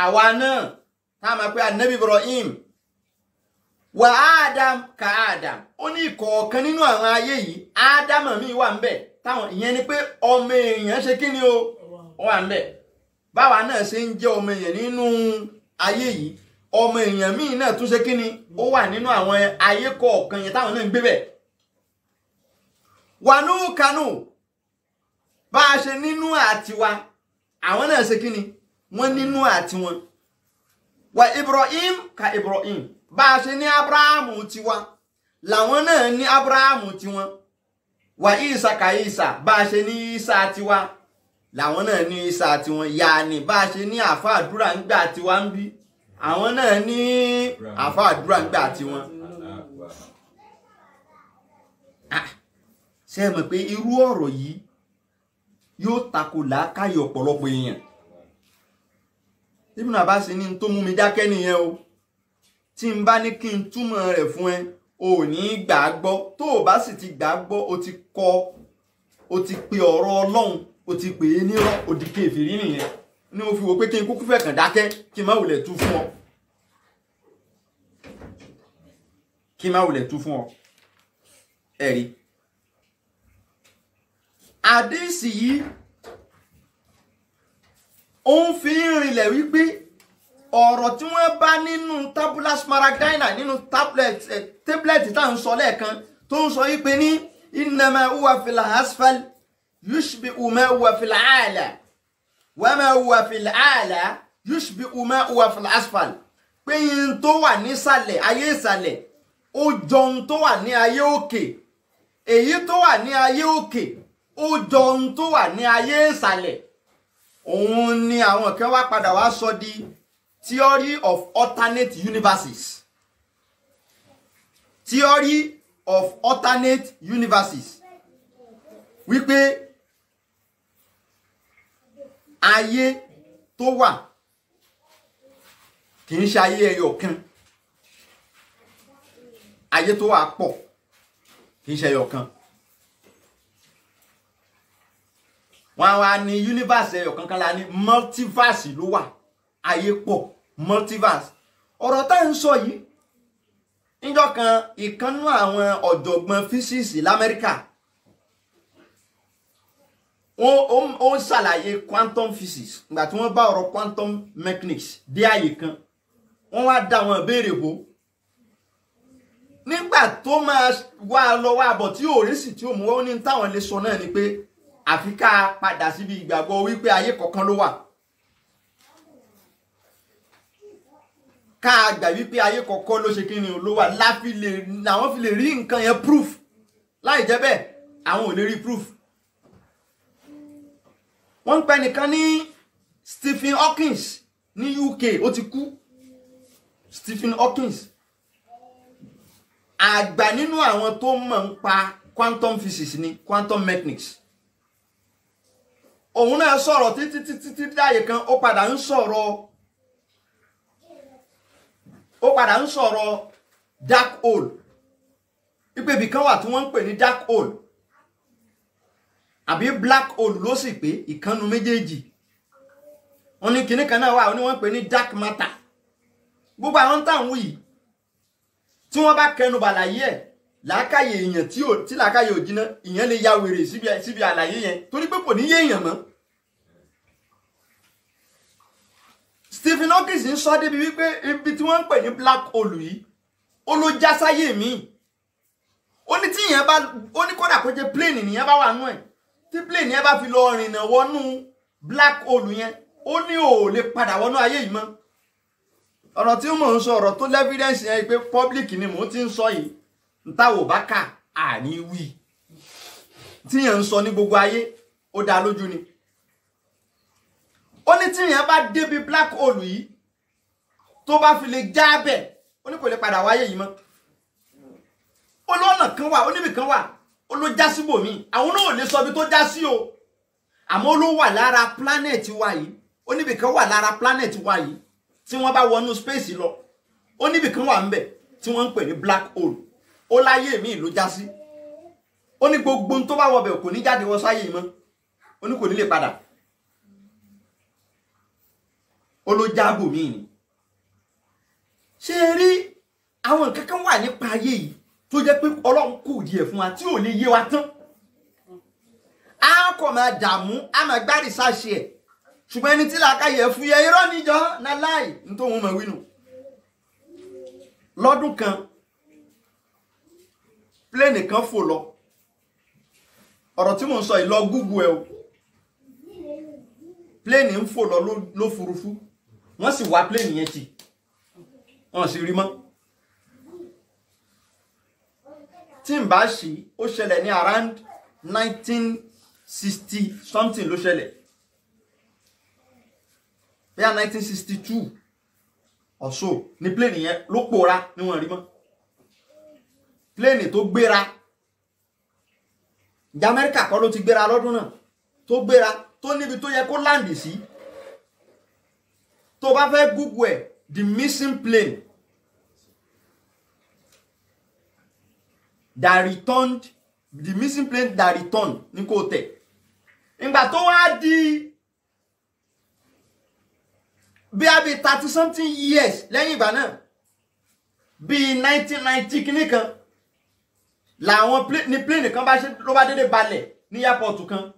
àwa náà tá a máa pé ànábì Ibrahim wà Adam ka Adam ó ní ìkọ̀ọ̀kan nínú àwọn ayé yìí Ádámù mi wà ń bẹ̀ táwọn ìyẹn ni pé ọmọ èèyàn ṣe kí ni o wà ń bẹ̀ báwa náà ṣe ń jẹ́ ọmọ èèyàn nínú ayé yìí ọmọ èèyàn míì náà tún ṣe kí ni ó wà nínú àwọn ayé kọ̀ọ̀kan yẹn táwọn náà ń gbé bẹ̀ wànú kanú bá a ṣe nínú àtiwa àwọn náà ṣe kí ni wọ́n nínú àtiwọn wà Ibrahim ka Ibrahim bá a ṣe ní Abrahamu tiwa làwọn náà ní Abrahamu tiwọn wà Isa ka Isa bá a ṣe ní Isa tiwa làwọn náà ní Isa tiwọn yàní bá a ṣe ní àfa àdúrà ń gbà tiwa ń bí àwọn náà ní àfa àdúrà ń gbà tiwọn. ṣé ẹ mọ̀ pé irú ọ̀rọ̀ yìí yóò tako làákàyè ọ̀pọ̀lọpọ̀ èèyàn Ibn Abbas ní tó mú mi dákẹ́ nìyẹn o tí n bá ní kí n túmọ̀ rẹ̀ fún ẹ ò ní gbà á gbọ́ tó o bá sì ti gbà á gbọ́ o ti pe ọ̀rọ̀ Ọlọ́run o ti pè é nírọ́ o di kèfèrí nìyẹn ni mo fi wò pé kí n kúkú fẹ́ kàn dákẹ́ kí n má wulẹ̀ tú fún ọ ẹ̀rí àdísì yìí ó ń fi rinlẹ̀ wípé ọ̀rọ̀ tí wọ́n bá nínú tabula smaragdina nínú tablet tá à ń sọ lẹ́ẹ̀kan tó ń sọ wípé ní innama huwa fil asfal yushbi'u ma huwa fil a'la wa ma huwa fil a'la yushbi'u ma huwa fil asfal pé yín tó wà nísàlẹ̀ ayé ìsàlẹ̀ ó jọ ohun tó wà ní ayé òkè èyí tó wà ní ayé òkè ó jọ ohun tó wà ní ayé ìsàlẹ̀ òun ni àwọn kan wá padà wá sọ di theory of alternate universes wípé ayé tó wà kì í ṣe ayé ẹyọ kan ayé tó wà pọ̀ kì í ṣe ẹyọ kan wọ́n wá ní universe ẹyọ kankan la ní multiverse ló wà ayé pọ̀ multiverse ọ̀rọ̀ tá ń sọ yìí níjọ́ kan ìkànnú àwọn ọ̀jọ̀gbọ́n physics l'Amẹ́ríkà ó ṣàlàyé quantum physics nígbà tí wọ́n bá ọ̀rọ̀ quantum mechanics dé àyè kan wọ́n wá dá wọn béèrè bò nígbà tó máa wá lọ wá bọ̀ tí òrìṣì tí ó mú wọn ní táwọn lè sọ náà ni pé àfi ká padà síbi ìgbàgbọ́ wípé ayé kọ̀ọ̀kan ló wà ká gbà wípé ayé kọ̀ọ̀kan ló ṣe kí ni ló wà làwọn fi lè rí nǹkan yẹn proof láì jẹ́ bẹ́ẹ̀ àwọn ò lè rí proof. wọ́n ń pè nìkan ní Stephen Hawking ní UK ó ti kú Stephen Hawking àgbà nínú àwọn tó mọ̀ ń pa quantum physics ní quantum mechanics òun náà sọ̀rọ̀ títí dáyé kan ó padà ń sọ̀rọ̀ dark hole wípé ibì kan wà tí wọ́n ń pè ní dark hole àbí black hole ló sì pé ìkànnù méjèèjì wọ́n ní kinní kan náà wà ní wọ́n pè ní dark matter gbogbo àwọn táwọn yìí tí wọ́n bá kẹnu bàlàyé ẹ̀ làákàyè èèyàn tí làákàyè ò jiná ìyẹn lè ya wèrè síbi àlàyé yẹn torí pé kò ní yé èèyàn mọ́. Stephen Hawking ń sọ débi wípé ibi tí wọ́n ń pè ní black hole yìí ó ló já sáyé mi ó ní tí ìyẹn bá ó ní kódà kó jẹ́ plane nìyẹn bá wà nú ẹ̀ tí plane yẹn bá fi lọ rìnà wọnú black hole yẹn ó ní ò lè padà wọnú ayé yìí mọ́. ọ̀rọ̀ tí mò ń sọ ọ̀rọ̀ tó lẹ́fídẹ́ǹsì yẹn pé public ni mò ń ti ń sọ yìí ntàwọ̀ bá kà àní wí tíyẹn ń sọ ní gbogbo ayé ó dá lójú ni. ó ní tíyẹn bá débi black hole yìí tó bá fi lè já bẹ̀ ó ní kò lè padà wáyé yìí mọ́. ó lọ́nà kan wà ó níbì kan wà ó ló já síbòmíì àwọn náà ò lè sọ ibi tó já sí o àmọ́ ó ló wà lára planet wa yìí ó níbì kan wà lára planet wa yìí tí wọ́n bá wọnú space lọ ó níbì kan wà ńbẹ̀ tí wọ́n ń pè ní black hole ó láyé mi ló já sí ó ní gbogbo tó bá wọbẹ̀ kò ní jáde wọ sáyé mọ́, ó ní kò ní lè padà, ó ló jábò míì ni. ṣé rí àwọn nǹkan kan wà nípa ayé yìí tó jẹ́ pé Ọlọ́run kò díẹ̀ fún wa tí ò lè yé wa tán. A kò máa dààmú, a máa gbárí sáṣẹ ẹ̀, ṣùgbọ́n ẹni tí làákàyè fún yẹ irọ́ níjọ́ náà láì ní tó wọn mọ̀ wínú. Lọ́dún kan pléènì kan fò lọ, ọ̀rọ̀ tí mò ń sọ yìí lọ Google ẹ o, pléènì ń fò lọ lófurufú, wọ́n sì wá pléènì yẹn tì, wọ́n sì rí mọ́. tí n bá ṣí ó ṣẹlẹ̀ ní around 1960 something ló ṣẹlẹ̀, bóyá 1962 or so ní pléènì yẹn ló pòórá ní wọ́n rí mọ́. pléènì tó gbéra ní Amẹ́ríkà kọ́ ló ti gbéra lọ́dún náà, tó gbéra tó níbi tó yẹ kó láǹdì sí, tó bá fẹ́ Google ẹ̀ the missing plane that returned, the missing plane that returned ní kò tẹ̀. ìgbà tó wá di bí a bí 30 something years lẹ́yìn ìgbà náà, bí 1990 kìíní kan làwọn ní plane kan ló bá dédé balẹ̀ ní airport kan.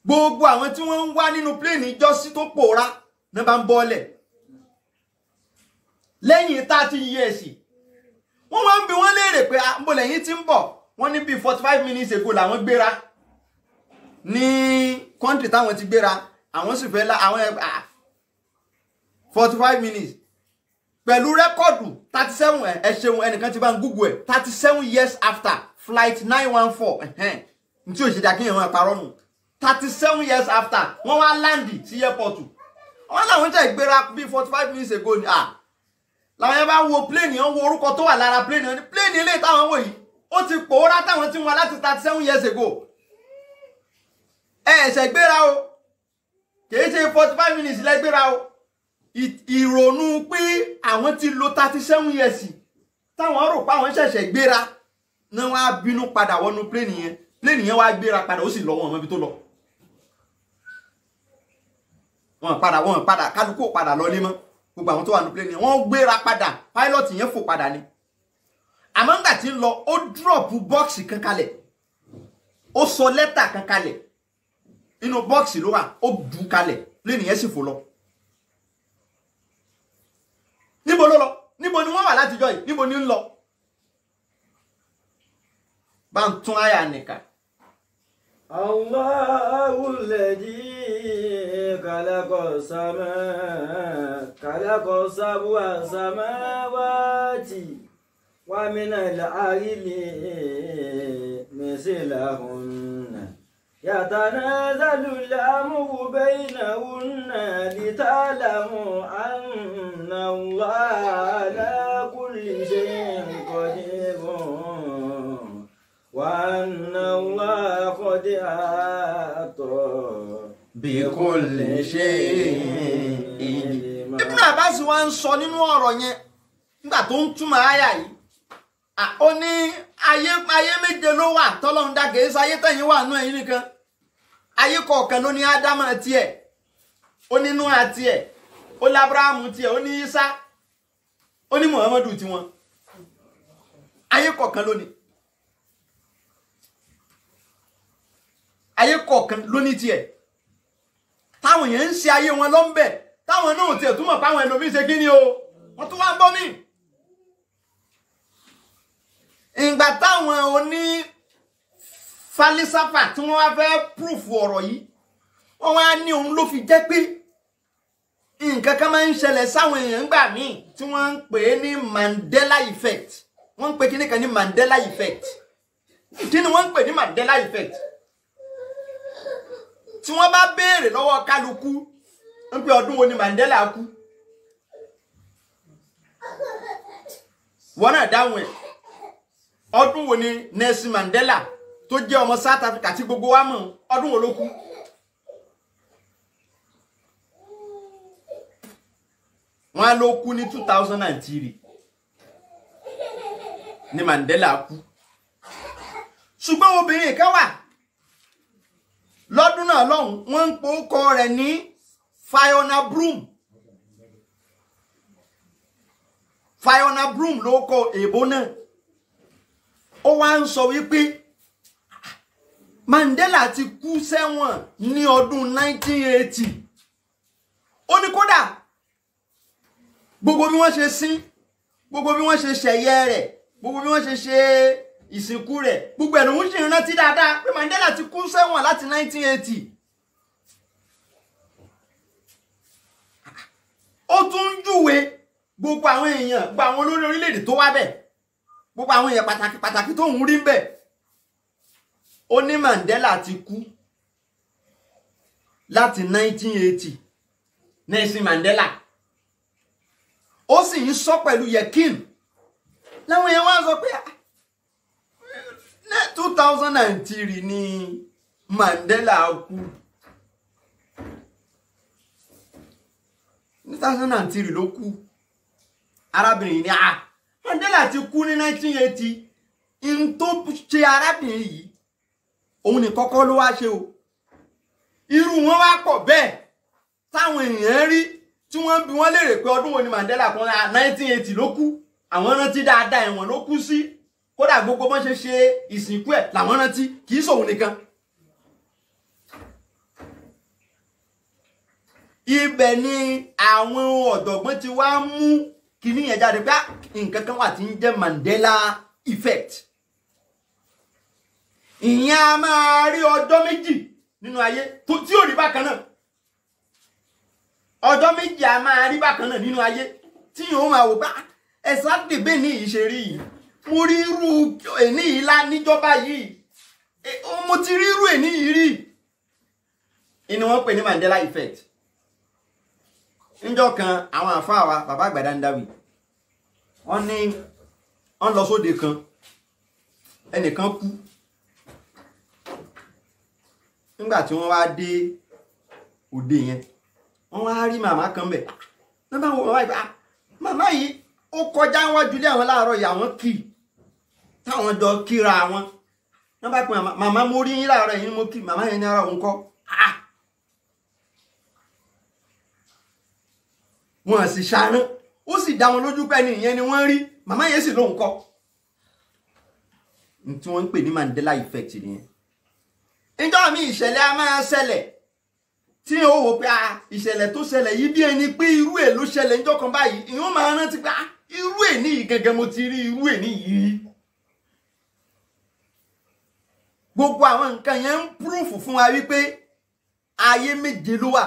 gbogbo àwọn tí wọ́n ń wá nínú plane jọ́sí tó pòórá ní bá ń bọ́ọ̀lẹ̀ lẹ́yìn 30 years. wọ́n wá ń bi wọ́n léèrè pé àbò lẹ́yìn tí ń bọ̀, wọ́n ní bí 45 minutes ago làwọn gbéra ní country táwọn ti gbéra, àwọn sì fẹ́ àwọn 45 minutes pẹ̀lú rẹ́kọ̀dù 37 ẹ ṣeun ẹnìkan ti bá ń Google ẹ̀ 37 years after flight 914 tí ò ṣe dá kíyàn wọn parọ́ nù. 37 years after wọ́n wá láǹdì sí airport, wọ́n làwọn tẹ̀ gbéra bí 45 minutes ago ni làwọn yẹn bá wo plane yẹn wo orúkọ tó wà lára plane yẹn, plane ilé táwọn wò yìí ó ti pòórá táwọn ti wọn láti 37 years ago. ẹ̀ṣẹ̀ gbéra o, kìí ṣe 45 minutes lẹ́gbéra o. ìrònú pé àwọn ti lo 37 years táwọn rò pé àwọn ṣẹ̀ṣẹ̀ gbéra náà wá bínú padà wọnú plane yẹn wá gbéra padà ó sì lọ wọn mọ́bí tó lọ. wọn padà kálukú padà lọ lé mọ́, gbogbo àwọn tó wà ní plane yẹn wọ́n gbéra padà, pilot yẹn fò padà ni. àmọ́ ńgbà tí ń lọ ó drop bọ́ọ̀sì kan kalẹ̀, ó sọ lẹ́tà kan kalẹ̀ inú bọ́ọ̀sì ló wà, ó dù kalẹ̀, plane yẹn sì fò lọ. níbo ló lọ? níbo ni wọ́n wà látijọ́ yìí? níbo ni ń lọ? bá ń tún àyà nìkan. Allahu alladhi khalaqa sab'a samawati wa minal ardi mislahunna yatanazzalu al-amru baynahunna lita'lamu anna Allaha ala kulli shay'in qadirun wa anna Allaha qad ahata bi kulli shay'in ilma. Ibn Abbas wá ń sọ nínú ọ̀rọ̀ yẹn nígbà tó ń túmọ̀ àyà yìí, ó ní ayé méje ló wà tọ́lọ́run dá, kìí ṣe ayé tẹ̀yìn wà nú ẹ̀yin nìkan. ayé kọ̀ọ̀kan ló ní Ádámù tiẹ̀, ó ní Núhà tiẹ̀, ó ní Ábúráhámù tiẹ̀, ó ní Ísá, ó ní Muhammadu tiwọn. ayé kọ̀ọ̀kan ló ní. ayé kọ̀ọ̀kan ló ní tiẹ̀. táwọn èèyàn ń ṣe ayé wọn lọ ń bẹ̀, táwọn náà tiẹ̀ túmọ̀ páwọn ẹlòmíín ṣe kí ni o, wọ́n tún wá ń bọ́ mí. ìgbà táwọn oní falisafa tí wọ́n wá fẹ́ púrùfù ọ̀rọ̀ yìí, wọ́n wá ní òun ló fi jẹ́ pé nǹkan kan máa ń ṣẹlẹ̀ sáwọn èèyàn gbà míì tí wọ́n ń pè é ní Mandela effect. wọ́n ń pè kíní kan ní Mandela effect. kí ni wọ́n ń pè ní Mandela effect? tí wọ́n bá béèrè lọ́wọ́ kálukú ń pè ọdún wo ni Mandela kú, wọ́n náà dáhùn ẹ̀. ọdún wo ni Nelson Mandela tó jẹ́ ọmọ South Africa tí gbogbo wa mọ̀, ọdún wo ló kú? wọ́n á ló kú ní 2003 ni Mandela kú. ṣùgbọ́n obìnrin kan wà lọ́dún náà lọ́hùn wọ́n ń porúkọ rẹ̀ ní Fiona Broom ló kọ èbó náà. Ó wá ń sọ wípé Mandela ti kú sẹ́wọ̀n ní ọdún 1980. Ó ní kódà gbogbo bí wọ́n ṣe sin, gbogbo bí wọ́n ṣe ṣẹ̀yẹ rẹ̀, gbogbo bí wọ́n ṣe ṣe ìsìnkú rẹ̀, gbogbo ẹ̀ lòun ṣì ń rántí dáadáa pé Mandela ti kú sẹ́wọ̀n láti 1980. Ó tún ń júwe gbogbo àwọn èèyàn, gbogbo àwọn olórí orílẹ̀-èdè tó wá bẹ̀, gbogbo àwọn èèyàn pàtàkì tó ń rí bẹ̀. Ó ní Mandela ti kú láti 1980. Nelson Mandela. Ó sì ń sọ pẹ̀lú yẹ̀kín. Láwọn èèyàn wá sọ pé 2003 ni Mandela kú. 2003 ló kú. Arábìnrin ni Mandela ti kú ní 1980. In tó ṣe arábìnrin yìí, òun ní kọ́kọ́ ló wá ṣe o. Irú wọn wá pọ̀ bẹ́ẹ̀ táwọn èèyàn rí tí wọ́n bi wọ́n léèrè pé ọdún wo ni Mandela kan 1980 ló kú. Àwọn rántí dáadáa ẹ̀wọ̀n ló kú sí. Kódà gbogbo bọ́n ṣe ṣe ìsìnkú ẹ̀ làwọn rántí, kì í ṣòun nìkan. Ibẹ̀ ni àwọn ọ̀jọ̀gbọ́n ti wá mú kíní yẹn jáde pé nǹkan kan wà tí ń jẹ́ Mandela effect. Ìyẹn a máa rí ọjọ́ méjì nínú ayé tí ò rí bákan náà. Ọjọ́ méjì a máa rí bákan náà nínú ayé tí yóò máa wò pé ẹ̀sà dèbè ní ìṣeré yìí. Mo rí irú ẹni yìí lá níjọba yìí. Mo ti rí irú ẹni yìí rí. Inú wọn pè ní Mandela effect. Níjọ́ kan àwọn àfáà wa bàbá Àgbàdá ń dáwì. Wọ́n lọ sóde kan. Ẹnìkan kú. Nígbà tí wọ́n wá dé òde yẹn, wọ́n wá rí màmá kan bẹ̀. Wọ́n bá wọ màmá yìí, màmá yìí ó kọjá wájú ilé àwọn láàárọ̀ yìí, àwọn kì í táwọn jọ kíra wọn. Wọ́n bá pè màmá mo rí yín láàárọ̀ yìí mo kì, màmá yẹn ní ara òun kọ́. Wọ́n sì ṣàrán, ó sì dá wọn lójú pé ẹni ìyẹn ni wọ́n rí, màmá yẹn sì lóun kọ́. Tí wọ́n ń pè ní Mandela effect nìyẹn. Ìjọ́ mi ìṣẹ̀lẹ̀ a máa ṣẹlẹ̀ tí ó wò pé ìṣẹ̀lẹ̀ tó ṣẹlẹ̀ yìí bí ẹni pé irú ẹ̀ ló ṣẹlẹ̀ níjọ́ kan báyìí, ìyẹn máa rántí pé irú ẹ̀ ní gẹ́gẹ́ mo ti rí irú ẹ̀ ní yìí. Gbogbo àwọn nǹkan yẹn ń púrúfù fún wa wípé ayé méje ló wà.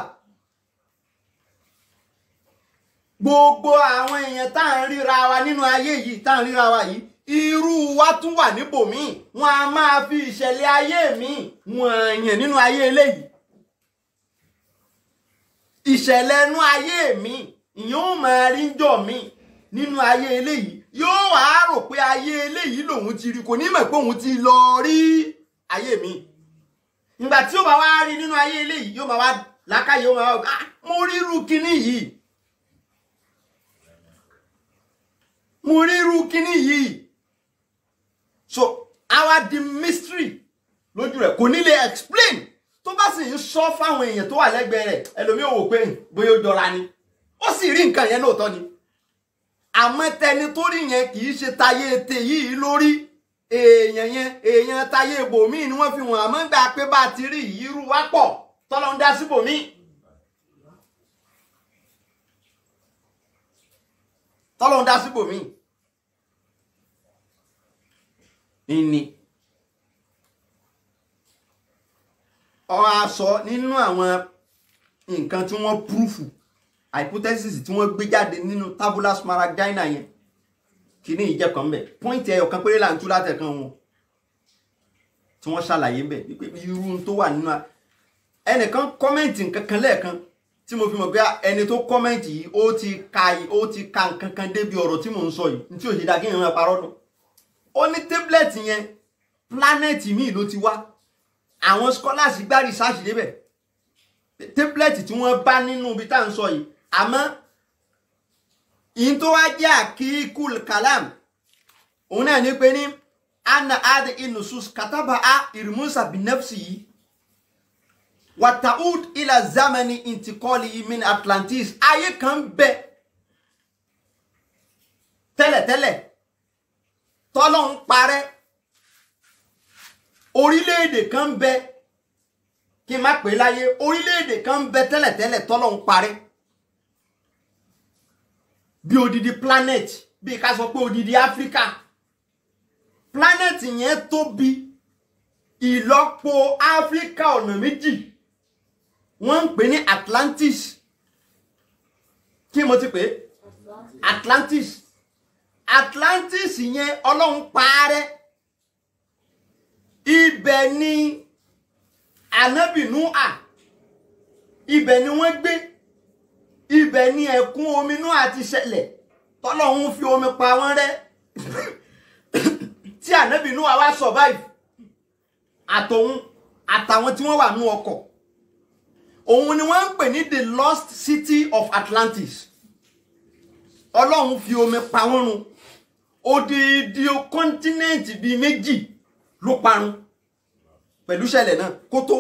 Gbogbo àwọn èèyàn tá à ń ríra wa nínú ayé yìí, tá à ń ríra wa yìí, irú wa tún wà níbòmíì. Wọ́n a máa fi ìṣẹ̀lẹ̀ ayé mi wọ̀n yàn nínú ayé eléyìí. Ìṣẹ̀lẹ̀ inú ayé mi ìyẹn ó máa rí jọ mi nínú ayé eléyìí. Yóò wá rò pé ayé eléyìí lòun ti rí, kò ní mọ̀ pé òun ti lọ rí ayé mi. Ìgbà tí ó bá wá rí nínú ayé eléyìí, yóò máa wá lákàyè, ó máa wá mo rí irú kíní yìí. Mo rí irú kíní yìí. So, our the mystery lójú rẹ̀ kò ní lè explain. Tó bá sì ń sọ fáwọn èèyàn tó wà lẹ́gbẹ̀ẹ́ rẹ̀, ẹlòmíì ò wò pé bóyá ó jọra ni. Ó sì rí nǹkan yẹn lóòótọ́ ni. Àmọ́ tẹni tó rí yẹn kì í ṣe tayé ètè yìí lórí. Èèyàn tayé ibòmíì ni wọ́n fi wọ̀n, àmọ́ gbà pé bá ti rí irú wa pọ̀ tọ́lọ́ ń dá síbòmíì. Tọ́lọ́ ń dá síbòmíì. Ìní ọ̀rọ̀ aṣọ nínú àwọn nǹkan tí wọ́n púrúfù, hypothesis tí wọ́n gbé jáde nínú tabula smaragdina yẹn, kìíní ìjẹ́kan bẹ̀ pọ́ìntì ẹyọ kan péré là ń tú látẹ̀kan wọn tí wọ́n ṣàlàyé bẹ̀ wípé irú tó wà nínú ẹnìkan kọ́mẹ́ǹtì nǹkan kan lẹ́ẹ̀kan tí mo fi mọ̀ pé ẹni tó kọ́mẹ́ǹtì yìí ó ti ka nǹkan kan débi ọ̀rọ̀ tí mò ń sọ yìí tí ò ṣe dá kí èèyàn máa parọ́ nù. Ó ní tablet yẹn planet míì ló ti wá. Àwọn scholars gbá research débẹ̀. Tablet tí wọ́n bá nínú ibi tá à ń sọ yìí. Àmọ́ ìyìn tó wá jẹ́ àkíkul kalam. Òun náà ní pé ní anna hadhihi nusus katabaha irmusa binafsihi wa ta'ud ila zamani intiqali min Atlantis. Ayé kan bẹ tẹ́lẹ̀tẹ́lẹ̀ t'Ọlọ́run parẹ́. Orílẹ̀-èdè kan bẹ kí n má pè láyé, orílẹ̀-èdè kan bẹ tẹ́lẹ̀tẹ́lẹ̀ t'Ọlọ́run parẹ́. Bí odidi planet, bí ká sọ pé odidi Africa. Planet yẹn tóbi ìlọ́po Africa ọ̀nà méjì. Wọ́n ń pè ní Atlantis. Kí mo ti pè? Atlantis. Atlantis yẹn Ọlọ́run parẹ́. Ibẹ̀ ni Ànábì Núà. Ibẹ̀ ni wọ́n gbé. Ibẹ̀ ni ẹ̀kún omi Núà ti ṣẹlẹ̀. T'Ọlọ́run fi omi pa wọ́n rẹ́. Tí Ànábì Núà wá survive. Àtàwọn tí wọ́n wà nú ọkọ̀. Òun ni wọ́n ń pè ní the lost city of Atlantis. Ọlọ́run fi omi pa wọ́n run. Odidi continent bíi méjì ló parun pẹ̀lú ṣẹlẹ̀ náà kó tó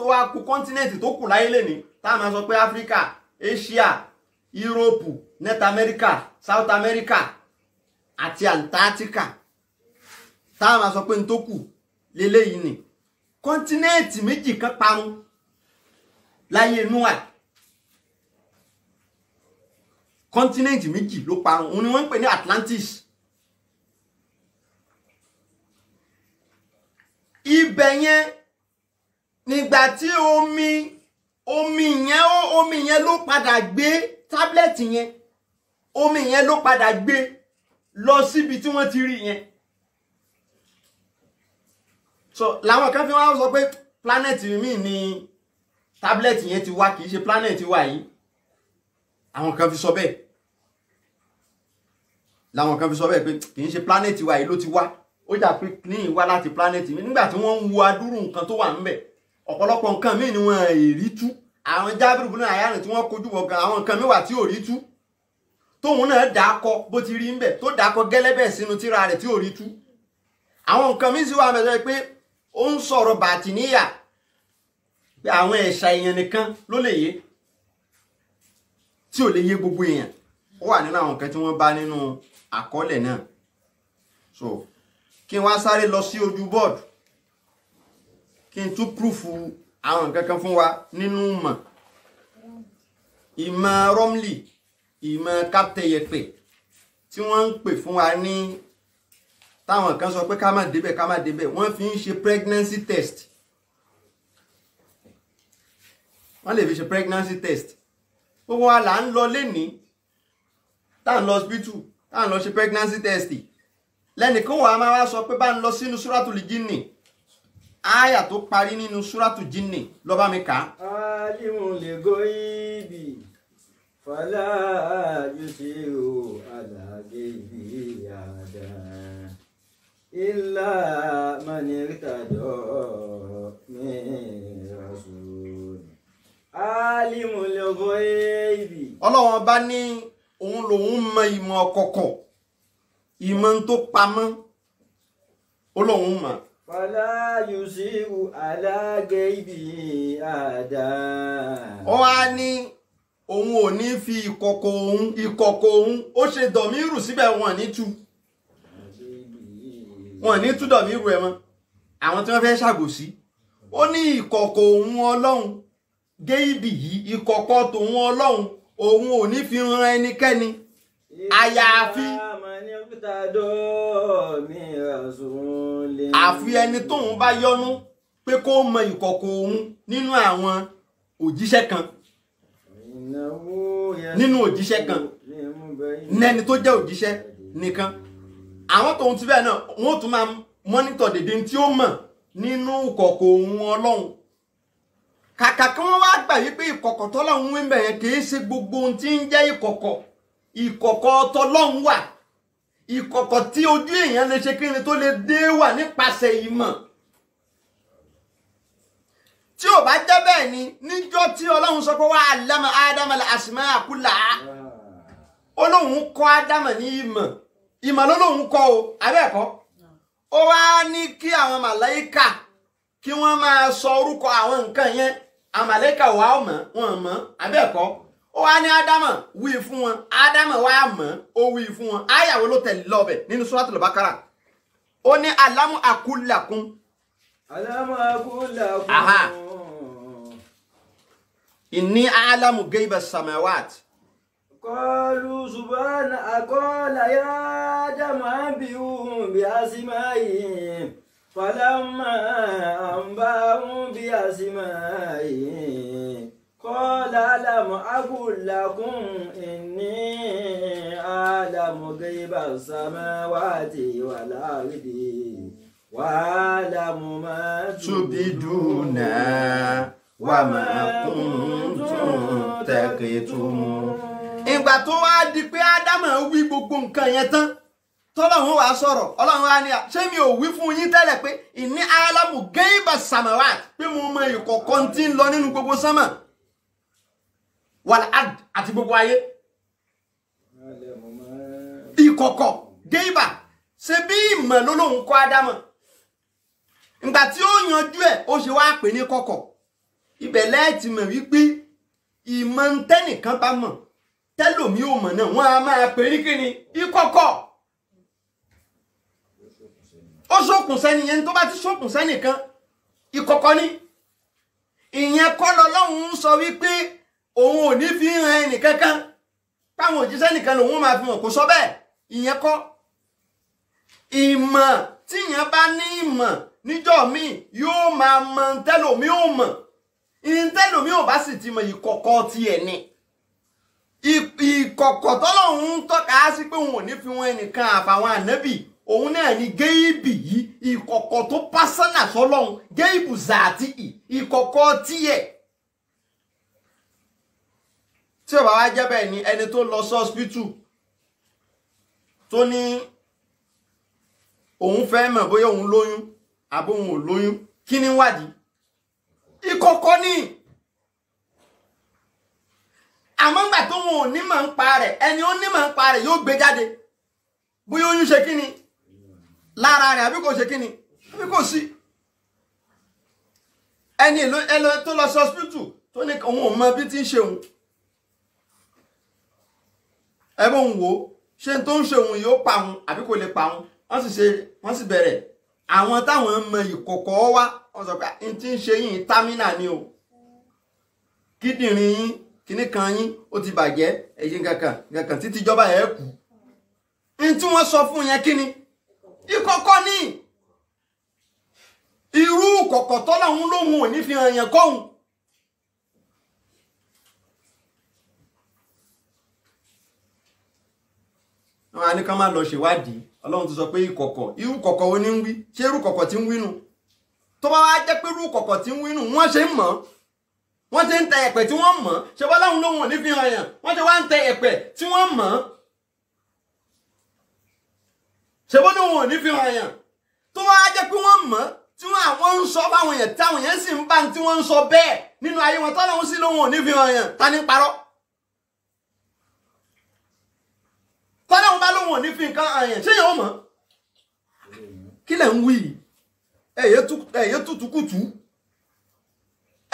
wá kù continent tó kù láyé lẹ́ni tá máa sọ pé Africa, Asia, Europe, North America, South America àti Antarctica tá máa sọ pé n tó kù lélẹ́yìí ni continent méjì kan parun láyé Noah. Continent méjì ló parun òun ni wọ́n ń pè ní Atlantis. Ibẹ̀ yẹn nígbà tí omi yẹn ló padà gbé tablet yẹn, omi yẹn ló padà gbé lọ síbi tí wọ́n ti rí yẹn. So làwọn kan fi wá sọ pé planet mi ni tablet yẹn ti wá, kì í ṣe planet wa yìí. Àwọn kan fi sọ bẹ́ẹ̀. Làwọn kan fi sọ bẹ́ẹ̀ pé kì í ṣe planet wa yìí ló ti wá. Ó jà pé ní ìwá láti planet mi nígbà tí wọ́n ń wo adúrú nǹkan tó wà ńbẹ̀. Ọ̀pọ̀lọpọ̀ nǹkan míì ni wọ́n èrí tú. Àwọn Jábìrù bùnú àyàrìn tí wọ́n kojú bọ̀ gan àwọn nǹkan míì wà tí ò rí tú. Tóun náà dákọ bó ti rí ńbẹ̀ tó dákọ gẹ́lẹ́bẹ̀ sínú tírà rẹ̀ tí ò rí tú. Àwọn nǹkan míì sì wà mẹ́sàn pé ó ń sọ̀rọ̀ bàtìníyà pé àwọn ẹ̀ṣà èèyàn nìkan ló lè yé tí ò lè yé gbogbo èèyàn. Ó wà nínú àwọn nǹkan tí wọ́n bá nínú àkọọ́lẹ̀ náà. So kí n wá sáré lọ sí ojú bọ́ọ̀dù kí n tún prúfù àwọn nǹkan kan fún wa nínú ìmọ̀ Romli, ìmọ̀ káptẹ̀yẹpẹ̀ tí wọ́n ń pè fún wa ní táwọn kan sọ pé ká má débẹ̀ wọ́n fi ń ṣe pregnancy test. Wọ́n lè fi ṣe pregnancy test. Gbogbo wa là ń lọ lénìí tá ń lọ hospital tá ń lọ ṣe pregnancy test. Lẹ́nìkan wà máa wá sọ pé bá ń lọ sínú Suratul Jinni. Áyà tó parí nínú Suratul Jinni lọ bá mi kà. Alimul ghaibi fala yusiru ala ghaibi ahada illa man irtada min rasul. Alimul ghaibi. Ọlọ́run bá ní òun lòun mọ ìmọ̀ ọ̀kọ̀kọ̀. Ìmọ̀ tó pamọ́ Ọlọ́run mọ̀. Fala yusiru ala ghaibi ahada. Ó wá ní òun ò ní fi ìkọ̀kọ̀ òun ó ṣe dọ̀míìrù síbẹ̀ wọ́n ní tú. Wọ́n ní tú dọ̀míìrù ẹ̀ mọ́. Àwọn tí wọ́n fẹ́ ṣàgòsí. Ó ní ìkọ̀kọ̀ òun Ọlọ́run géìbì yìí ìkọ̀kọ̀ tòun Ọlọ́run òun ò ní fi ran ẹnikẹ́ni. Àyàfi ẹni tóun bá yọ́nú pé kó mọ ìkọ̀kọ̀ òun nínú àwọn òjíṣẹ́ kan nẹni tó jẹ́ òjíṣẹ́ nìkan. Àwọn tóun ti bẹ́ẹ̀ náà wọ́n tún máa mọ́nítọ̀ dédé tí ó mọ̀ nínú ìkọ̀kọ̀ òun Ọlọ́run. Kàkà kí wọ́n wá gbà wípé ìkọ̀kọ̀ tọ́lọ́run ń bẹ̀ yẹn kì í ṣe gbogbo ohun tí ń jẹ́ ìkọ̀kọ̀ tọ́lọ́run wà. Ìkọ̀kọ̀ tí ojú èèyàn lè ṣe kí ni tó lè dé wà nípasẹ̀ ìmọ̀. Tí ò bá jẹ́ bẹ́ẹ̀ ni níjọ́ tí Ọlọ́run sọ pé wa allama Adama al-asma'a kullaha. Ọlọ́run kọ́ Ádámà ní ìmọ̀. Ìmọ̀ lọ́lọ́run kọ́ o, abẹ́ẹ̀kọ́. ó wá ní kí àwọn màláíkà kí wọ́n máa sọ orúkọ àwọn nǹkan yẹn àwọn màláíkà wà ó mọ̀ wọn mọ̀ abẹ́ẹ̀kọ́ ó wá ní ádámà wí fún wọn ádámà wá mọ̀ ó wí fún wọn áyàwó ló tẹ̀lé lọ́bẹ̀ nínú Suratul Baqara ó ní alamu akulakum. alamu akulakum. Aha. Inni a'lamu ghaiba samawat. قالوا سبحانك قال يا آدم أنبئهم بأسمائهم فلما أنبأهم بأسمائهم قال ألم أقل لكم إني أعلم غيب السماوات والأرض وأعلم ما تبدون وما كنتم تكتمون. Ìgbà tó wá di pé Ádámù wí gbogbo nǹkan yẹn tán tọ́lọ́run wá sọ̀rọ̀ Ọlọ́run wá ní ṣé mi ò wí fún yín tẹ́lẹ̀ pé ìní alamu geiba samawat pé mo mọ ìkọ̀kọ̀ tí ń lọ nínú gbogbo sánmà wal ard àti gbogbo ayé ìkọ̀kọ̀ geiba ṣe bí ìmọ̀ ló lóun kọ́ Ádámù ìgbà tí ó yanjú ẹ̀ ó ṣe wá pè ní kọ̀kọ̀ ibẹ̀ lẹ́ẹ̀tì mọ̀ wípé ìmọ̀ ń tẹ́nìkan bá mọ̀ tẹ́lòmí ò mọ̀ náà wọ́n á máa pè ní kíni ìkọ̀kọ̀ ó ṣókùn sẹ́ni yẹn tó bá ti ṣókùn sẹ́nìkan ìkọ̀kọ̀ ni ìyẹn kọ́ lọ́lọ́run ń sọ wípé òun ò ní fi hàn ẹnì kankan páwọn òjíṣẹ́ nìkan lòun máa fi hàn kó sọ bẹ́ẹ̀ ìyẹn kọ́ ìmọ̀ tíyẹn bá ní ìmọ̀ níjọ́ míì yóò máa mọ tẹ́lòmí ò mọ̀ tẹ́lòmí ò bá sì ti mọ ìkọ̀kọ̀ tiẹ̀ ni ìkọ̀kọ̀ tọ́lọ́run ń tọ́ka sí pé òun ò ní fi wọn ẹnìkan àfàwọn ànábì òun náà ni géèbì yìí ìkọ̀kọ̀ tó pásánà sọ́lọ́run géèbù zàtì ìkọ̀kọ̀ tiẹ̀ tí ó bá wá jẹ́ bẹ́ẹ̀ ni ẹni tó lọ sí hospital tó ní òun fẹ́ mọ̀ bóyá òun lóyún àbí òun ò lóyún kí ni wádìí ìkọ̀kọ̀ ni àmọ́ ńgbà tó wọn ò ní mọ̀ ń pa rẹ̀ ẹni ó ní mọ̀ ń pa rẹ̀ yóò gbé jáde bóyá oyún ṣe kí ni lára rẹ̀ àbí kò ṣe kí ni àbí kò sí ẹni èlò tó lọ sí hospital tó ní òun ò mọ bí tí ń ṣe òun ẹbí òun wò ó ṣé tó ń ṣe òun yóò pa òun àbí kò lè pa òun wọ́n sì bẹ̀rẹ̀ àwọn táwọn mọ ìkọ̀kọ̀ wá wọ́n sọ pé n tí ń ṣe yìí támínà ni o kíndìnrín yín kíní kan yín ó ti bàjẹ́ ẹ̀yìn kankan títí ìjọba ẹ̀ kú n tí wọ́n sọ fún yẹn kíni ìkọ̀kọ̀ ni irú kọ̀kọ̀ tọ́lọ́hún lóhun ò ní fi hàn yẹn kọ́hún wọn á ní ká má lọ ṣèwádìí Ọlọ́run ti sọ pé ìkọ̀kọ̀ irú kọ̀kọ̀ wo ni ń wí ṣé irú kọ̀kọ̀ tí ń wí nù tó bá wá jẹ́ pé irú kọ̀kọ̀ tí ń wí nù wọ́n ṣe ń mọ̀ wọ́n ti ń tẹ ẹ̀pẹ̀ tí wọ́n mọ̀ ṣe bọ́ láwọn lóhun ò ní fi hàn yàn wọ́n ti wá ń tẹ ẹ̀pẹ̀ tí wọ́n mọ̀ ṣe bọ́ lóhun ò ní fi hàn yàn tó wá jẹ́ pé wọ́n mọ̀ tí wọ́n àwọn ń sọ fáwọn èèyàn táwọn èèyàn sì ń bá tí wọ́n ń sọ bẹ́ẹ̀ nínú ayé wọn tọ́lọ́hun sí lóhun ò ní fi hàn yàn ta ní parọ́ tọ́lọ́hun bá lóhun ò ní fi nǹkan hàn yàn ṣé yẹn ó mọ̀ kí lẹ̀ ń wí ẹ̀yẹ tutukutu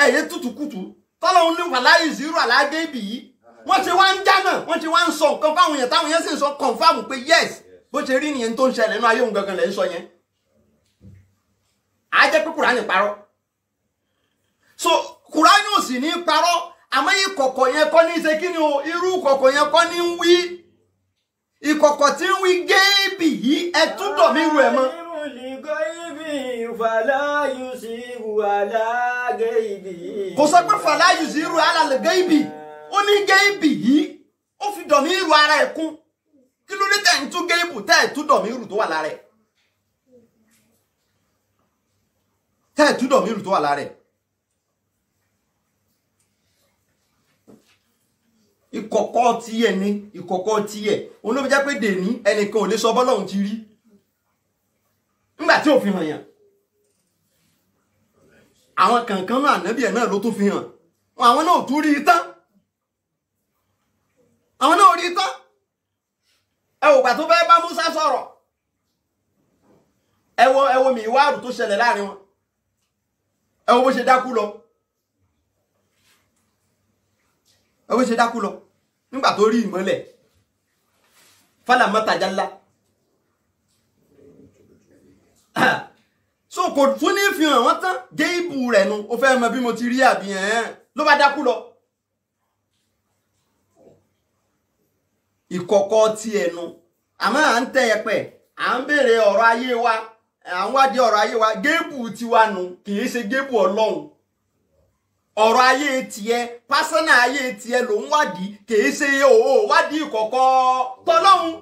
ẹ̀yẹ tutukutu tọ́lọ́hun ní wàláyé zero alágé ibì yìí wọ́n ti wá ń jánà wọ́n ti wá ń sọ nǹkan fáwọn èèyàn táwọn èèyàn sì ń sọ kọ̀ǹfàmù pé yes bó ṣe rí nìyẹn tó ń ṣẹlẹ̀ nínú ayé òun gangan lẹ̀ ń sọ yẹn á jẹ́ pé Kùránì parọ́ so Kùránì ò sì ní parọ́ àmọ́ ìkọ̀kọ̀ yẹn kọ́ ní ṣe kí ni o irú ìkọ̀kọ̀ yẹn kọ́ ní ń wí ìkọ̀kọ̀ tí ń wí géèbì yìí ẹ túbọ̀ mi rú ẹ mọ́. kò sọ pé fàlà yuziru ala géèbì ó ní géèbì yìí ó fi dọ̀mí irú ara ẹ̀ kún kí ló dé tẹ̀ ń tú géèbù tẹ̀ ẹ̀ tú dọ̀mí irú tó wà lára ẹ̀ tẹ̀ ẹ̀ tú dọ̀mí irú tó wà lára ẹ̀. ìkọ̀kọ̀ tiẹ̀ ni ìkọ̀kọ̀ tiẹ̀ òun ló fi jẹ́ pé dèní ẹnìkan ò lè sọ bọ́lọ́hun ti rí nígbà tí ò fi hàn yàn àwọn kankan náà ànábì ẹ̀ náà ló tún fi hàn àwọn náà ò tún rí i tán àwọn náà ò rí i tán ẹ ò gbà tó fẹ́ bá Musa sọ̀rọ̀ ẹ wo mi ìwárù tó ṣẹlẹ̀ láàrin wọn ẹ wo bó ṣe dákú lọ ẹ wo bó ṣe dákú lọ nígbà tó rí ìmọ́lẹ̀ falamma tajalla so kò tún ní fi hàn wọ́n tán géèbù rẹ̀ nu ó fẹ́ mọ bí mo ti rí àbí ló bá dákú lọ ìkọ̀kọ̀ ti ẹnu àmọ́ à ń tẹ ẹ̀pẹ̀ à ń béèrè ọ̀rọ̀ ayé wa à ń wádìí ọ̀rọ̀ ayé wa géèbù tiwa nu kì í ṣe géèbù ọlọ́run ọ̀rọ̀ ayé tiẹ̀ pásánà ayé tiẹ̀ ló ń wádìí kì í ṣe wádìí ìkọ̀kọ̀ tọlọ́run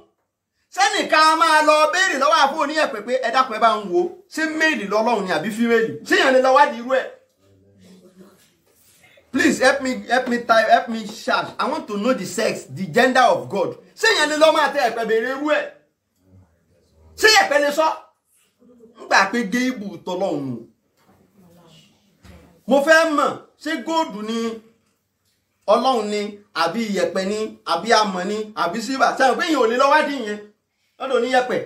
sẹ́nìkan máa lọ béèrè lọ́wọ́ àfọ oníyẹ̀pẹ̀ pé ẹ dákun ẹ bá ń wo ṣé méèlì lọ́lọ́run ni àbí fíméèlì ṣé yẹn lè lọ wádìí irú ẹ̀. Please help me search. I want to know the sex, the gender of God. Ṣé yẹn lè lọ máa tẹ ẹ̀pẹ̀ béèrè irú ẹ̀? Ṣé ẹ̀pẹ̀ lè sọ? Nígbà pé géèbù tọlọ́run nù. Mo fẹ́ mọ̀ ṣé góòdù ni ọlọ́run ni àbí iyẹ̀pẹ̀ ni àbí amọ̀ ni àbí sílvà sẹ́yìn pé yìí ò lè lọ wádìí yẹn lọ́dọ̀ oníyẹ̀pẹ̀.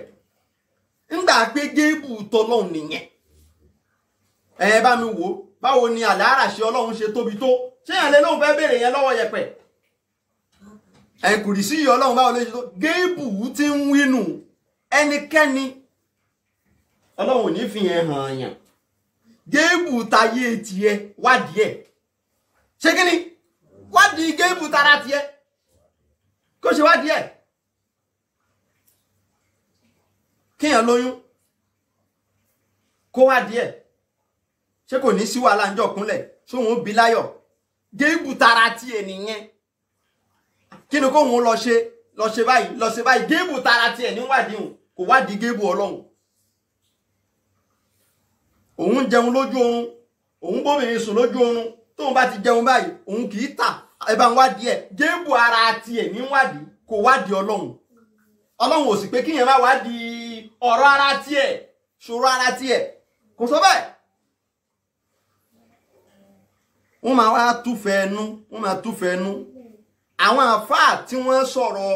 Nígbà pé géèbù tọlọ́run nìyẹn. Ẹ bá mi wò ó. Báwo ni àlàáràṣẹ ọlọ́run ṣe tóbi tó ṣé yàn lé lóun fẹ́ béèrè yẹn lọ́wọ́ yẹ̀pẹ̀ ẹ̀kùrì sí ọlọ́run báwo ló ṣe tó géèbù tí ń wínú ẹnikẹ́ni ọlọ́run ò ní fi yẹn hàn yàn géèbù tayé tiẹ̀ wádìí ẹ̀ ṣé kí ni wádìí géèbù tara tiẹ̀ kó ṣe wádìí ẹ̀ kíyàn lóyún kó wádìí ẹ̀ ṣé kò ní sí wàhálà ńjọ́ kúnlẹ̀ sóhun ó bí láyọ̀ géèbù tara tí ènìyàn kí ni kóhun lọ ṣe báyìí géèbù tara tí ẹ̀ níwádìí hùn kò wádìí géèbù ọlọ́run òun jẹun lójú oorun òun bóbìnrin sùn lójú oorun tóun bá ti jẹun báyìí òun kì í tà ẹ bá ń wádìí ẹ̀ géèbù ara tí ẹ̀ níwádìí kò wádìí ọlọ́run ọlọ́run ò sì pé kíyẹn má wádìí ọ̀rọ̀ ara tí ẹ̀ ṣòro ara tí ẹ̀ kò sọ bẹ́ẹ̀. Wọ́n máa wá túfẹ́ ẹnu àwọn àfáà tí wọ́n sọ̀rọ̀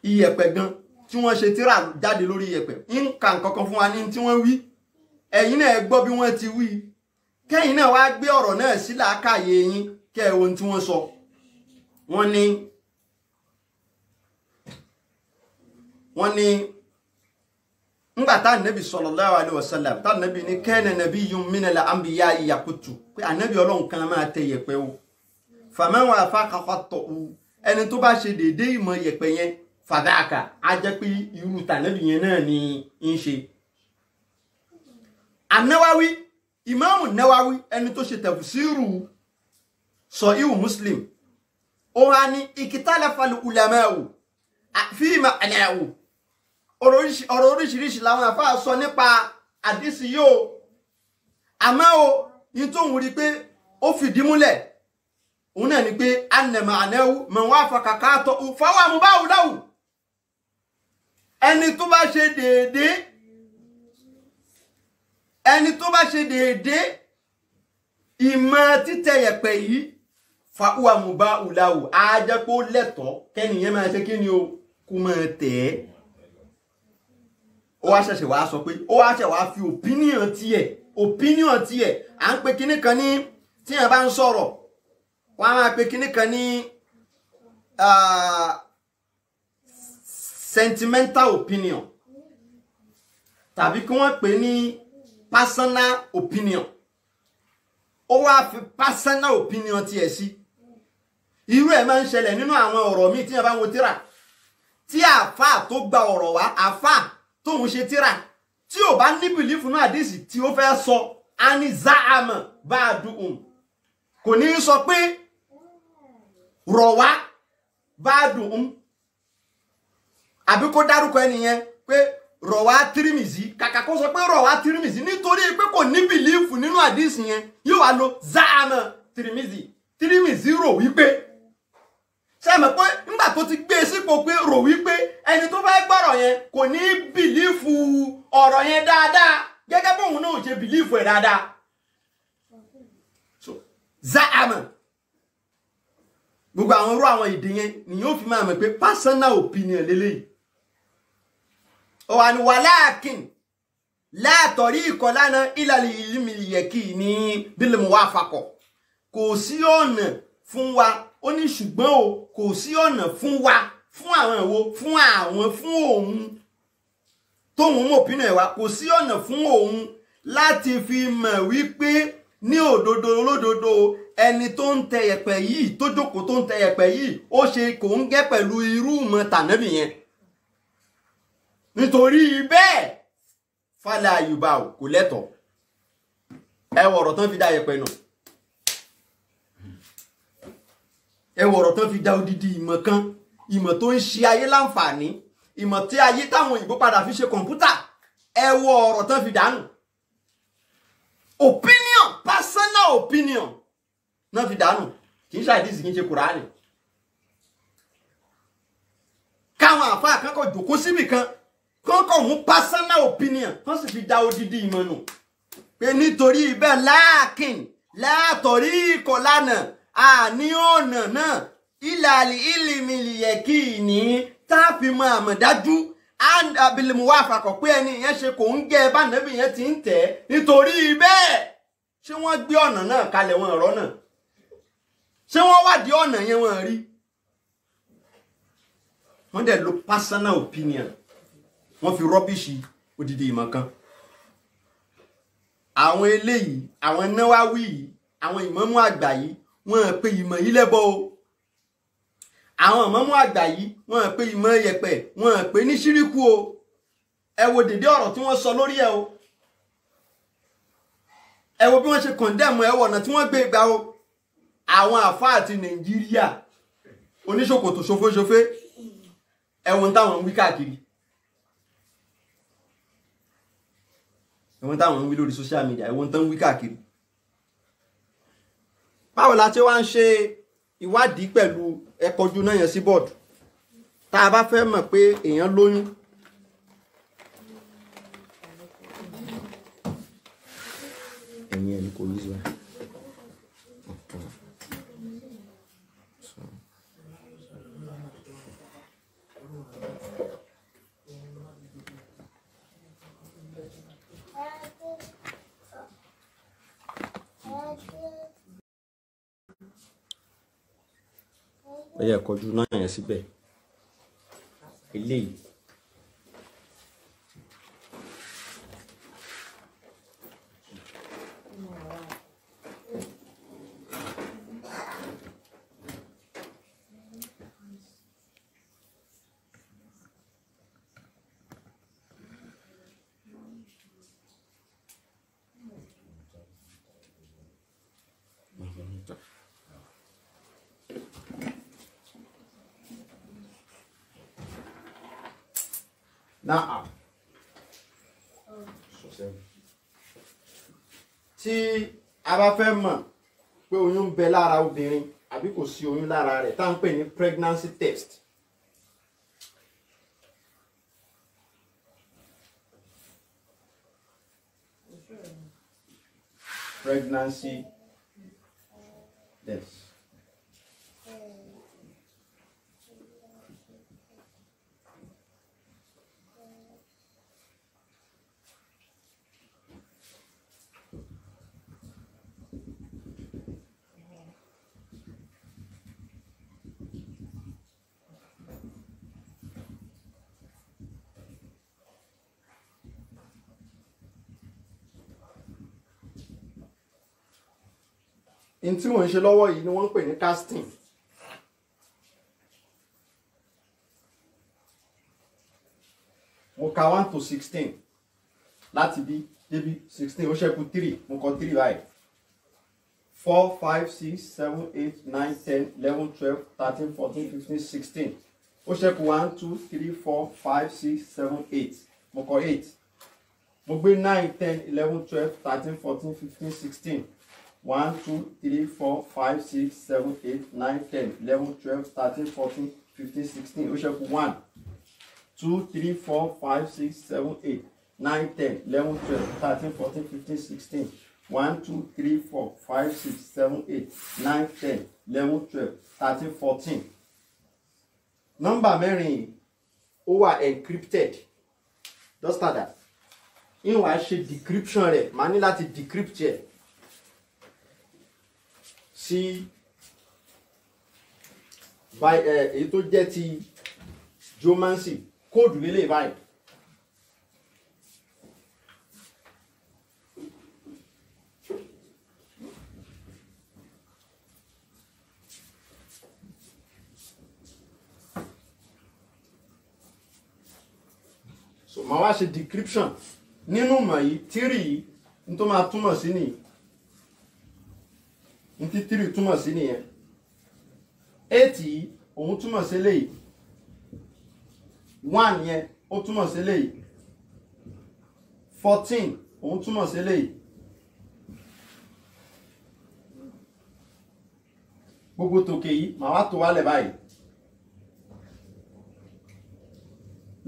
iyẹ̀pẹ̀ gan tí wọ́n ṣe tírà jáde lórí iyẹ̀pẹ̀ ń ka nǹkankan fún wa ní tí wọ́n wí ẹ̀yin náà gbọ́ bí wọ́n ti wí kẹ́yìn náà wá gbé ọ̀rọ̀ náà sí làákàyè yín kẹ́ ẹ wo ohun tí wọ́n sọ wọ́n ní ngba ta nabi sallallahu alaihi wasallam ta nabi ni kana nabiyyun min al-anbiya yakutu pé ànábì Ọlọ́hun kan máa tẹ yẹ̀pẹ̀ o faman wa faqa khattu ẹni tó bá ṣe dédé ìmọ̀ yẹ̀pẹ̀ yẹn fadaka a jẹ́ pé irú ta nabi yẹn náà ni ń ṣe An-Nawawi Imam An-Nawawi ẹni tó ṣe tafsiru Sahih Muslim ó wá ní ikhtalafa al-ulama'u fi ma'nahu ọ̀rọ̀ oríṣiríṣi làwọn àfáà sọ nípa àdísì yóò àmọ́ o ní tó ń rí pé ó fìdí múlẹ̀ òun náà ni pé anẹ̀mọ̀ ànẹ́wú mẹ̀wọ́n àfọkàkà tọ́ fáwọn àmúbáwò láwù ẹni tó bá ṣe déédé ìmọ̀ títẹ̀ yẹ̀pẹ̀ yìí fáwọn àmúbáwò láwù á jẹ́ pé ó lẹ́tọ̀ọ́ kẹ́nìyẹn máa ṣe kí ni o kú máa tẹ̀ ẹ́ ó wá ṣẹ̀ṣẹ̀ wá sọ pé ó wá ṣẹ̀ wá fi opinion tiẹ̀ à ń pe kinní kan ní tí yẹn bá ń sọ̀rọ̀ wọ́n á máa pe kinní kan ní sentimental opinion tàbí kí wọ́n pè ní personal opinion ó wá fi personal opinion tiẹ̀ sí irú ẹ̀ máa ń ṣẹlẹ̀ nínú àwọn ọ̀rọ̀ míì tí yẹn bá ń wo tírà tí àáfàá tó gba ọ̀rọ̀ wá àáfàá tóun ṣe tírà tí ò bá ní bìlífù náà àdìsí tí ó fẹ́ sọ á ní záàmù bá a dùn kò ní sọ pé rọ̀ wá bá a dùn àbí kó dárúkọ ẹnìyẹn pé rọ̀ wá Tirmizi kàkà kó sọ pé rọ̀ wá Tirmizi nítorí pé kò ní bìlífù nínú àdìsí yẹn yóò wá lo záàmù Tirmizi rò wípé sẹ́mi pé nígbà tó ti gbé sípò pé rò wípé ẹni tó fẹ́ gbọ́rọ̀ yẹn kò ní bìlífù ọ̀rọ̀ yẹn dáadáa gẹ́gẹ́ bóun náà ò ṣe bìlífù ẹ̀ dáadáa. So zaama gbogbo àwọn irú àwọn èdè yẹn ni yóò fi máa mọ̀ pé personal opinion lélẹ́yìí. ó wà ní wàláàkìn la tariqa lana ila al-ilmi al-yaqini bil muwafaqa. Kò sí ọ̀nà fún wa, ó ní ṣùgbọ́n o kò sí ọ̀nà fún wa, fún àwọn ìwo, fún òun tóun mọ̀ opinion ẹ̀ wá, kò sí ọ̀nà fún òun láti fi mọ̀ wípé ní òdodo olódodo ẹni tó ń tẹ yẹ̀pẹ̀ yìí, tó jókòó tó ń tẹ yẹ̀pẹ̀ yìí, ó ṣe kò ń gẹ́ pẹ̀lú irú mọ̀ tànábì yẹn. Nítorí bẹ́ẹ̀ fálà yorùbá kò lẹ́tọ̀ọ́. Ẹ wo ọ̀rọ̀ tán fi dá yẹ̀pẹ̀ nù. Ẹ wo ọ̀rọ̀ tán fi dá odidi ìmọ̀ kan, ìmọ̀ tó ń ṣe ayé láǹfààní, ìmọ̀ tí ayé táwọn òyìnbó padà fi ṣe kọ̀ǹpútà. Ẹ wo ọ̀rọ̀ tán fi dànù. Opinion, personal opinion náà fi dànù, kì í ṣe àdìsí, kì í ṣe kùránì. Káwọn àfáà kan kò jókòó síbì kan kọ́kọ́ mú personal opinion wọ́n sì fi dá odidi ìmọ̀ nù pé nítorí bẹ́ẹ̀ láàkín látọ̀rí ìkọlànà àní ọ̀nà náà ìlàlì ìlìmìlì yẹ̀kì ní táàfin mọ́ àmọ̀dájú abilimu wà fàkọ̀ pé ẹni yẹn ṣe kò ń gẹ́ bá nàbì yẹn ti ń tẹ̀ nítorí bẹ́ẹ̀ ṣé wọ́n gbé ọ̀nà náà kalẹ̀ wọn ọ̀rọ̀ náà, ṣé wọ́n wádìí ọ̀nà yẹn wọ́n rí, wọ́n dẹ̀ lo personal opinion wọ́n fi rọ́bìṣì odidi ìmọ̀ kan. Àwọn eléyìí, àwọn Náwáwí yìí, àwọn ìmámù àgbà yìí, wọ́n pe ìmọ̀ yìí lẹ́bọ o. Àwọn ìmámù àgbà yìí, wọ́n pe ìmọ̀ yẹ̀pẹ̀, wọ́n pe ní ṣíríkù o. Ẹ wo dédé ọ̀rọ̀ tí wọ́n sọ lórí ẹ̀ o. Ẹ wo bí wọ́n ṣe kọ̀ndẹ́mù ẹ wọ̀nà tí wọ́n gbé gbà o. Àwọn àfáà ti Nàìjíríà oníṣòkòtò ṣofóṣofé ẹ̀wọ̀n táwọn ń wí káàkiri. Ẹ̀wọ̀n táwọn ń wí lórí social media, ẹ̀wọ̀n tán ń wí káàkiri. Báwo la ṣe wá ń ṣe ìwádìí pẹ̀lú ẹ̀kọ́jú náà yẹn sí bọ́ọ̀dù? Tá a bá fẹ́ mọ̀ pé èèyàn lóyún, ẹ̀yìn ẹni kò yí sí wa. Ẹ yẹ kọjú náà yẹn síbẹ̀. Eléyìí náà tí a bá fẹ́ mọ̀ pé oyún ń bẹ lára obìnrin àbí kò sí oyún lára rẹ̀ tá ń pè ní pregnancy test. Pregnancy test. In tí wọ́n ń ṣe lọ́wọ́ yìí ni wọ́n ń pè ní casting. Mo ka 1 to 16 láti bí débi 16 ó ṣẹ́kù 3 mo kọ 3 báyìí. 4 5 6 7 8 9 10 11 12 13 14 15 16 ó ṣẹ́kù 1 2 3 4 5 6 7 8 mo kọ 8. Mo gbé 9 10 11 12 13 14 15 16. 1 2 3 4 5 6 7 8 9 10 11 12 13 14 15 16 ó ṣẹ́kù 1 2 3 4 5 6 7 8 9 10 11 12 13 14 15 16 1 2 3 4 5 6 7 8 9 10 11 12 13 14. Nọ́mbà mẹ́rin ó wà encrypted. Just start that. ìwà ṣe decryption rẹ̀ máa ní láti decrypt ẹ̀ sí èyí tó jẹ́ ti geomancy kóòdù lélẹ̀ báyìí. So màá wá ṣe decryption nínú mọ̀ yìí tírì yìí ní tó máa túmọ̀ sí nìyí ní tí tírì túmọ̀ sí nìyẹn 8 yìí òun túmọ̀ sí eléyìí 1 yẹn ó túmọ̀ sí eléyìí 14 òun túmọ̀ sí eléyìí gbogbo tòkè yìí màá wá tó wálẹ̀ báyìí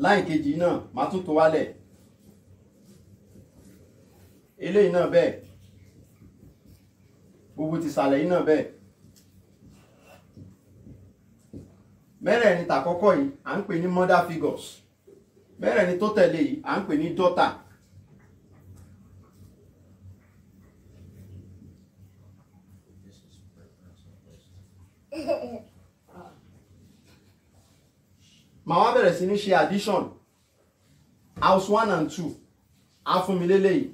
láì kejì náà màá tún tó wálẹ̀ eléyìí náà bẹ́ẹ̀ gbogbo ti sàlẹ̀ yìí náà bẹ́ẹ̀ mẹ́rẹ̀ẹ̀rin tàkọ́kọ́ yìí à ń pè ní mother figures mẹ́rẹ̀ẹ̀rin tó tẹ̀lé yìí à ń pè ní daughter màá wá bẹ̀rẹ̀ sí ní ṣe addition house 1 and 2 á fún mi lélẹ́yìí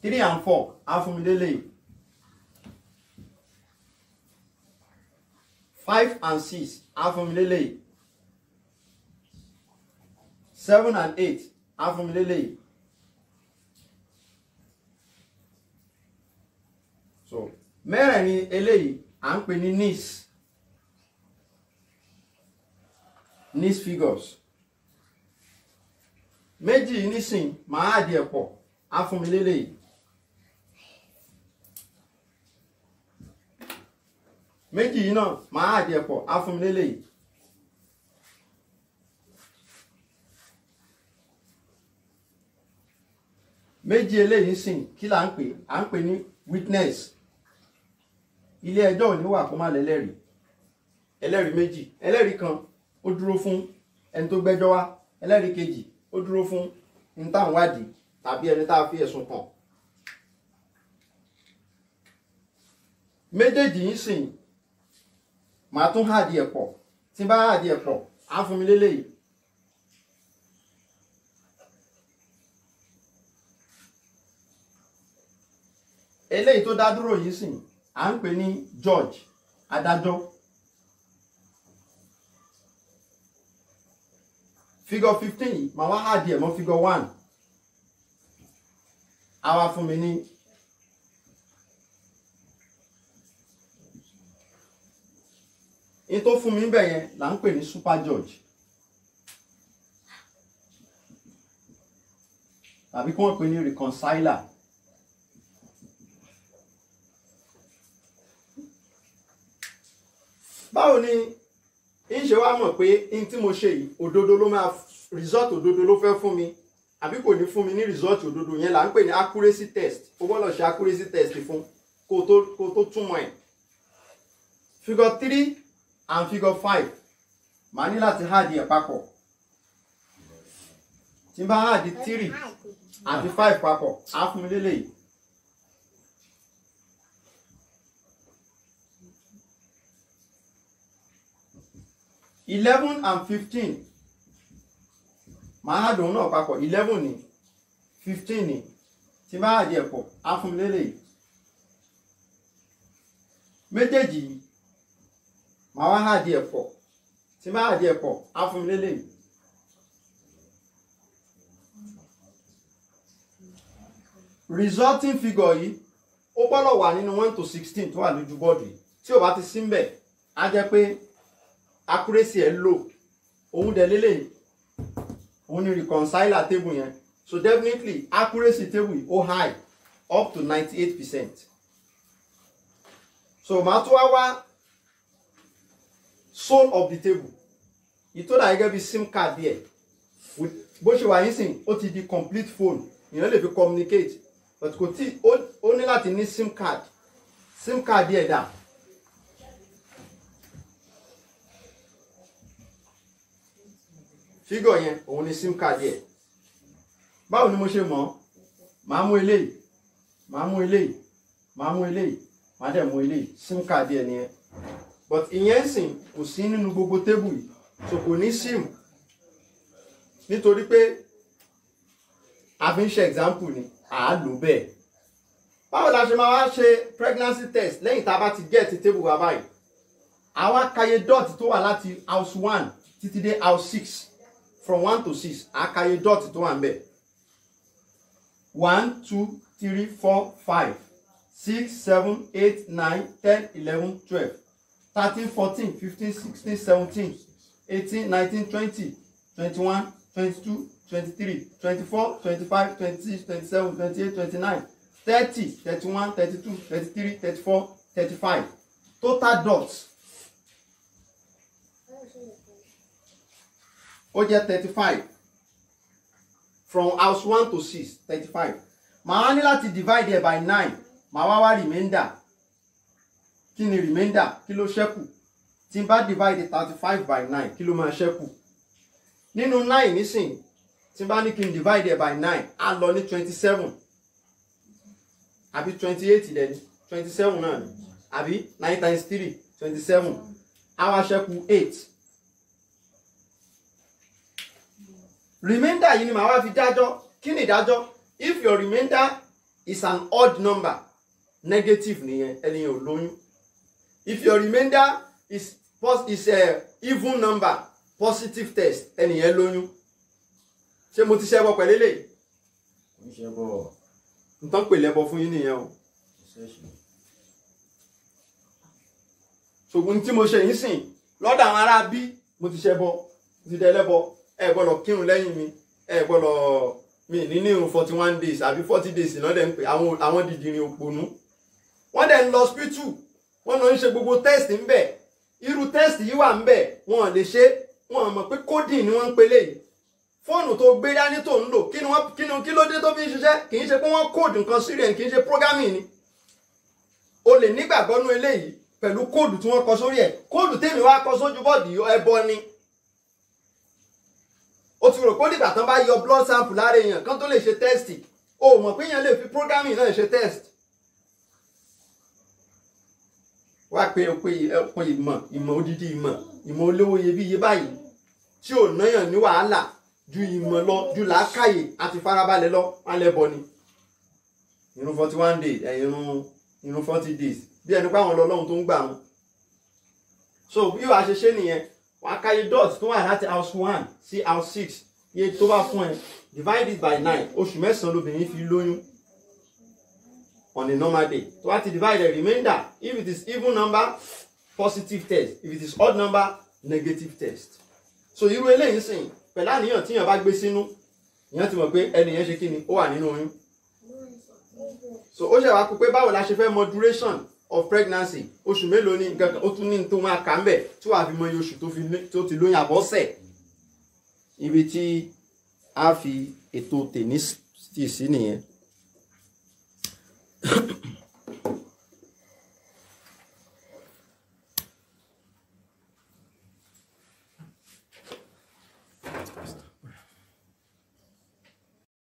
3 and 4 á fún mi lélẹ́yìí 5 and 6 á fún mi lélẹ́yìí 7 and 8 á fún mi lélẹ́yìí so mẹ́rẹ̀ẹ̀rin eléyìí à ń pè ní nice figures méjì nísìn máa àdì ẹ̀pọ̀ á fún mi lélẹ́yìí méjì yìí náà máa àdì ẹ̀pọ̀ á fún mi lélẹ́yìí méjì eléyìí sìn kí là ń pè à ń pè ní witness ilé ẹjọ́ ò ní wà kó má lẹ́lẹ́rìí ẹlẹ́rìí méjì ẹlẹ́rìí kan ó dúró fún ẹni tó gbẹ́jọ́ wá ẹlẹ́rìí kejì ó dúró fún ní tá à ń wádìí tàbí ẹni tá a fi ẹ̀sùn kàn méjèèjì yìí sìn màá tún hàdí ẹ̀ pọ̀ tí bá hàdí ẹ̀ pọ̀ á fún mi lélẹ́yìí eléyìí tó dá dúró yìí sìn à ń pè ní judge adájọ́ figure 15 yìí màá wá hàdí ẹ̀ mọ́ figure 1 á wá fún mi ní in tó fún mi bẹ̀ yẹn là ń pè ní super judge tàbí kí wọ́n pè ní reconciler báwo ni ń ṣe wá mọ̀ pé in tí mo ṣe yìí òdodo ló máa result òdodo ló fẹ́ fún mi àbí kò ní fún mi ní result òdodo yẹn là ń pè ní accuracy test o gbọ́dọ̀ ṣe accuracy test fún kó tó túmọ̀ ẹ̀ figure 3 and figure 5 màá ní láti hàdí ẹ̀ papọ̀ tí n bá hàdí 3 àti 5 papọ̀ á fún mi lélẹ́yìí (11 and 15 màá hàdí òun náà papọ̀ 11 ní 15 ní tí n bá hàdí ẹ̀ pọ̀ á fún mi lélẹ́yìí méjèèjì yìí màá wá hàdí ẹ̀ pọ̀ tí n bá hàdí ẹ̀ pọ̀ á fún mi lélẹ́yìí resulting figure yìí ó gbọ́dọ̀ wà nínú 1 to 16 tó wà lójú bọ́ọ̀dù yìí tí ò bá ti sí ńbẹ̀ á jẹ́ pé accuracy ẹ̀ low òun dẹ̀ lélẹ́yìí òun ni reconciler table yẹn so definitely accuracy table ó high up to 98%. So màá tún wá soul of the table ìtọ́dà gẹ́gẹ́ bí sim card díẹ̀ bó ṣe wà yín sìn ó ti di complete phone ìyẹn lè fi communicate but kò tí ó ní láti ní sim card díẹ̀ dà figure yẹn òun ni sim card díẹ̀ báwo ni mo ṣe mọ̀? Màá mú eléyìí, màá mú eléyìí, màá mú eléyìí, màá dẹ̀ mú eléyìí, sim card ẹ̀ nìyẹn. But ìyẹn sìn kò sí nínú gbogbo tébù yìí, so kò ní sim nítorí pé a fi ń ṣe example ni à á lò bẹ́ẹ̀. Báwo la ṣe máa wá ṣe pregnancy test lẹ́yìn tá a bá ti get tébù wa báyìí? Àwa kàyé dot tó wà láti house 1 títí dé house 6, from 1 to 6 a kàyé dot tó wà ń bẹ̀. 1 2 3 4 5 6 7 8 9 10 11 12 13 14 15 16 17 18 19 20 21 22 23 24 25 26 27 28 29 30 31 32 33 34 35 total dots ó jẹ́ 35 from house 1 to 6 35. Màá ní láti divide it by 9. Màá wá remainder. Kí ni remainder? Kí ló ṣẹ́kù? Tí n bá divide 35 by 9, kí ló máa ṣẹ́kù? Nínú 9 nísìn, tí n bá ní kí n divide it by 9, á lọ ní 27. Àbí 28 lẹ́ni, 27 náà ni. Àbí 9 times 3, 27. Á wá ṣẹ́kù 8. Remainder yìí ni màá wá fi dájọ́. Kí ni ìdájọ́? If your remainder is an odd number, negative nìyẹn, ẹnìyẹn ò lóyún. If your remainder is a even number, positive test, ẹnìyẹn lóyún. Ṣé mo ti ṣẹbọ pẹ̀lú eléyìí? Mo ṣẹbọ. Nǹkan pè lẹ́bọ fún yín nìyẹn o. Ṣùgbọ́n tí mo ṣe yín sìn lọ́dọ̀ àwọn ará bí mo ti ṣẹbọ, mo ti dẹlẹ́bọ. Ẹ gbọ́dọ̀ kírun lẹ́yìn mi, ẹ gbọ́dọ̀ mi ní irun 41 days àbí 40 days náà dẹ̀ ń pè àwọn dìdìrín òpònú. Wọ́n dẹ̀ ń lọ hospital, wọ́n lọ ń ṣe gbogbo test ń bẹ̀. Irú test yìí wà ń bẹ̀, wọ́n lè ṣe, wọ́n mọ̀ pé coding ni wọ́n ń pè léyìí. Fóònù tó gbé dání tó ń lò, kí ló dé tó fi ń ṣiṣẹ́? Kì í ṣe pé wọ́n code nǹkan sí rẹ̀, kì í ṣe programming ni. O lè nígbàgbọ́ nú eléyìí pẹ̀lú kóòdù tí wọ́n kọ sórí ẹ̀. Kóòdù tèmi wá kọ sójú bọ́ọ̀dù ẹbọ ni. O ti rò pé dìgbà tán bá yọ blood sample lára èèyàn kan tó lè ṣe test. O mọ̀ pé èèyàn lè fi programming náà ṣe test. Wá pé ìmọ̀ odidi ìmọ̀ olówó iyebíye báyìí tí ò náyàn ní wàhálà ju ìmọ̀ lọ, ju làákàyè àti farabalẹ̀ lọ, wọ́n lẹ́bọ ni. Irun 41 days, irun 40 days. Bí ẹni pé àwọn ọlọ́run tó ń gbà wọn. So bí wàá ṣe ṣe nìyẹn, wàá kàyé dot tó wà láti house 1 sí house 6. Iye tó bá fún ẹ, divide it by 9. Oṣù mẹ́sàn-án lobìnrin fi lóyún on a normal day. To have to divide the remainder. If it is even number, positive test. If it is odd number, negative test. So irú eléyìí sìn pẹ̀lú àníyàn tí èèyàn bá gbé sínú, èèyàn ti mọ̀ pé ẹni yẹn ṣe kí ni, ó wà nínú oyún. So ó ṣe wá kó pé báwo la ṣe fẹ́ mọ duration of pregnancy, oṣù mélòó ni nǹkan kan, ó tún ní tó máa kà ń bẹ̀ tí wàá fi mọ iye oṣù tó ti lóyún àbọ̀sẹ̀. Ibi tí a fi ètò tèmi sí nìyẹn.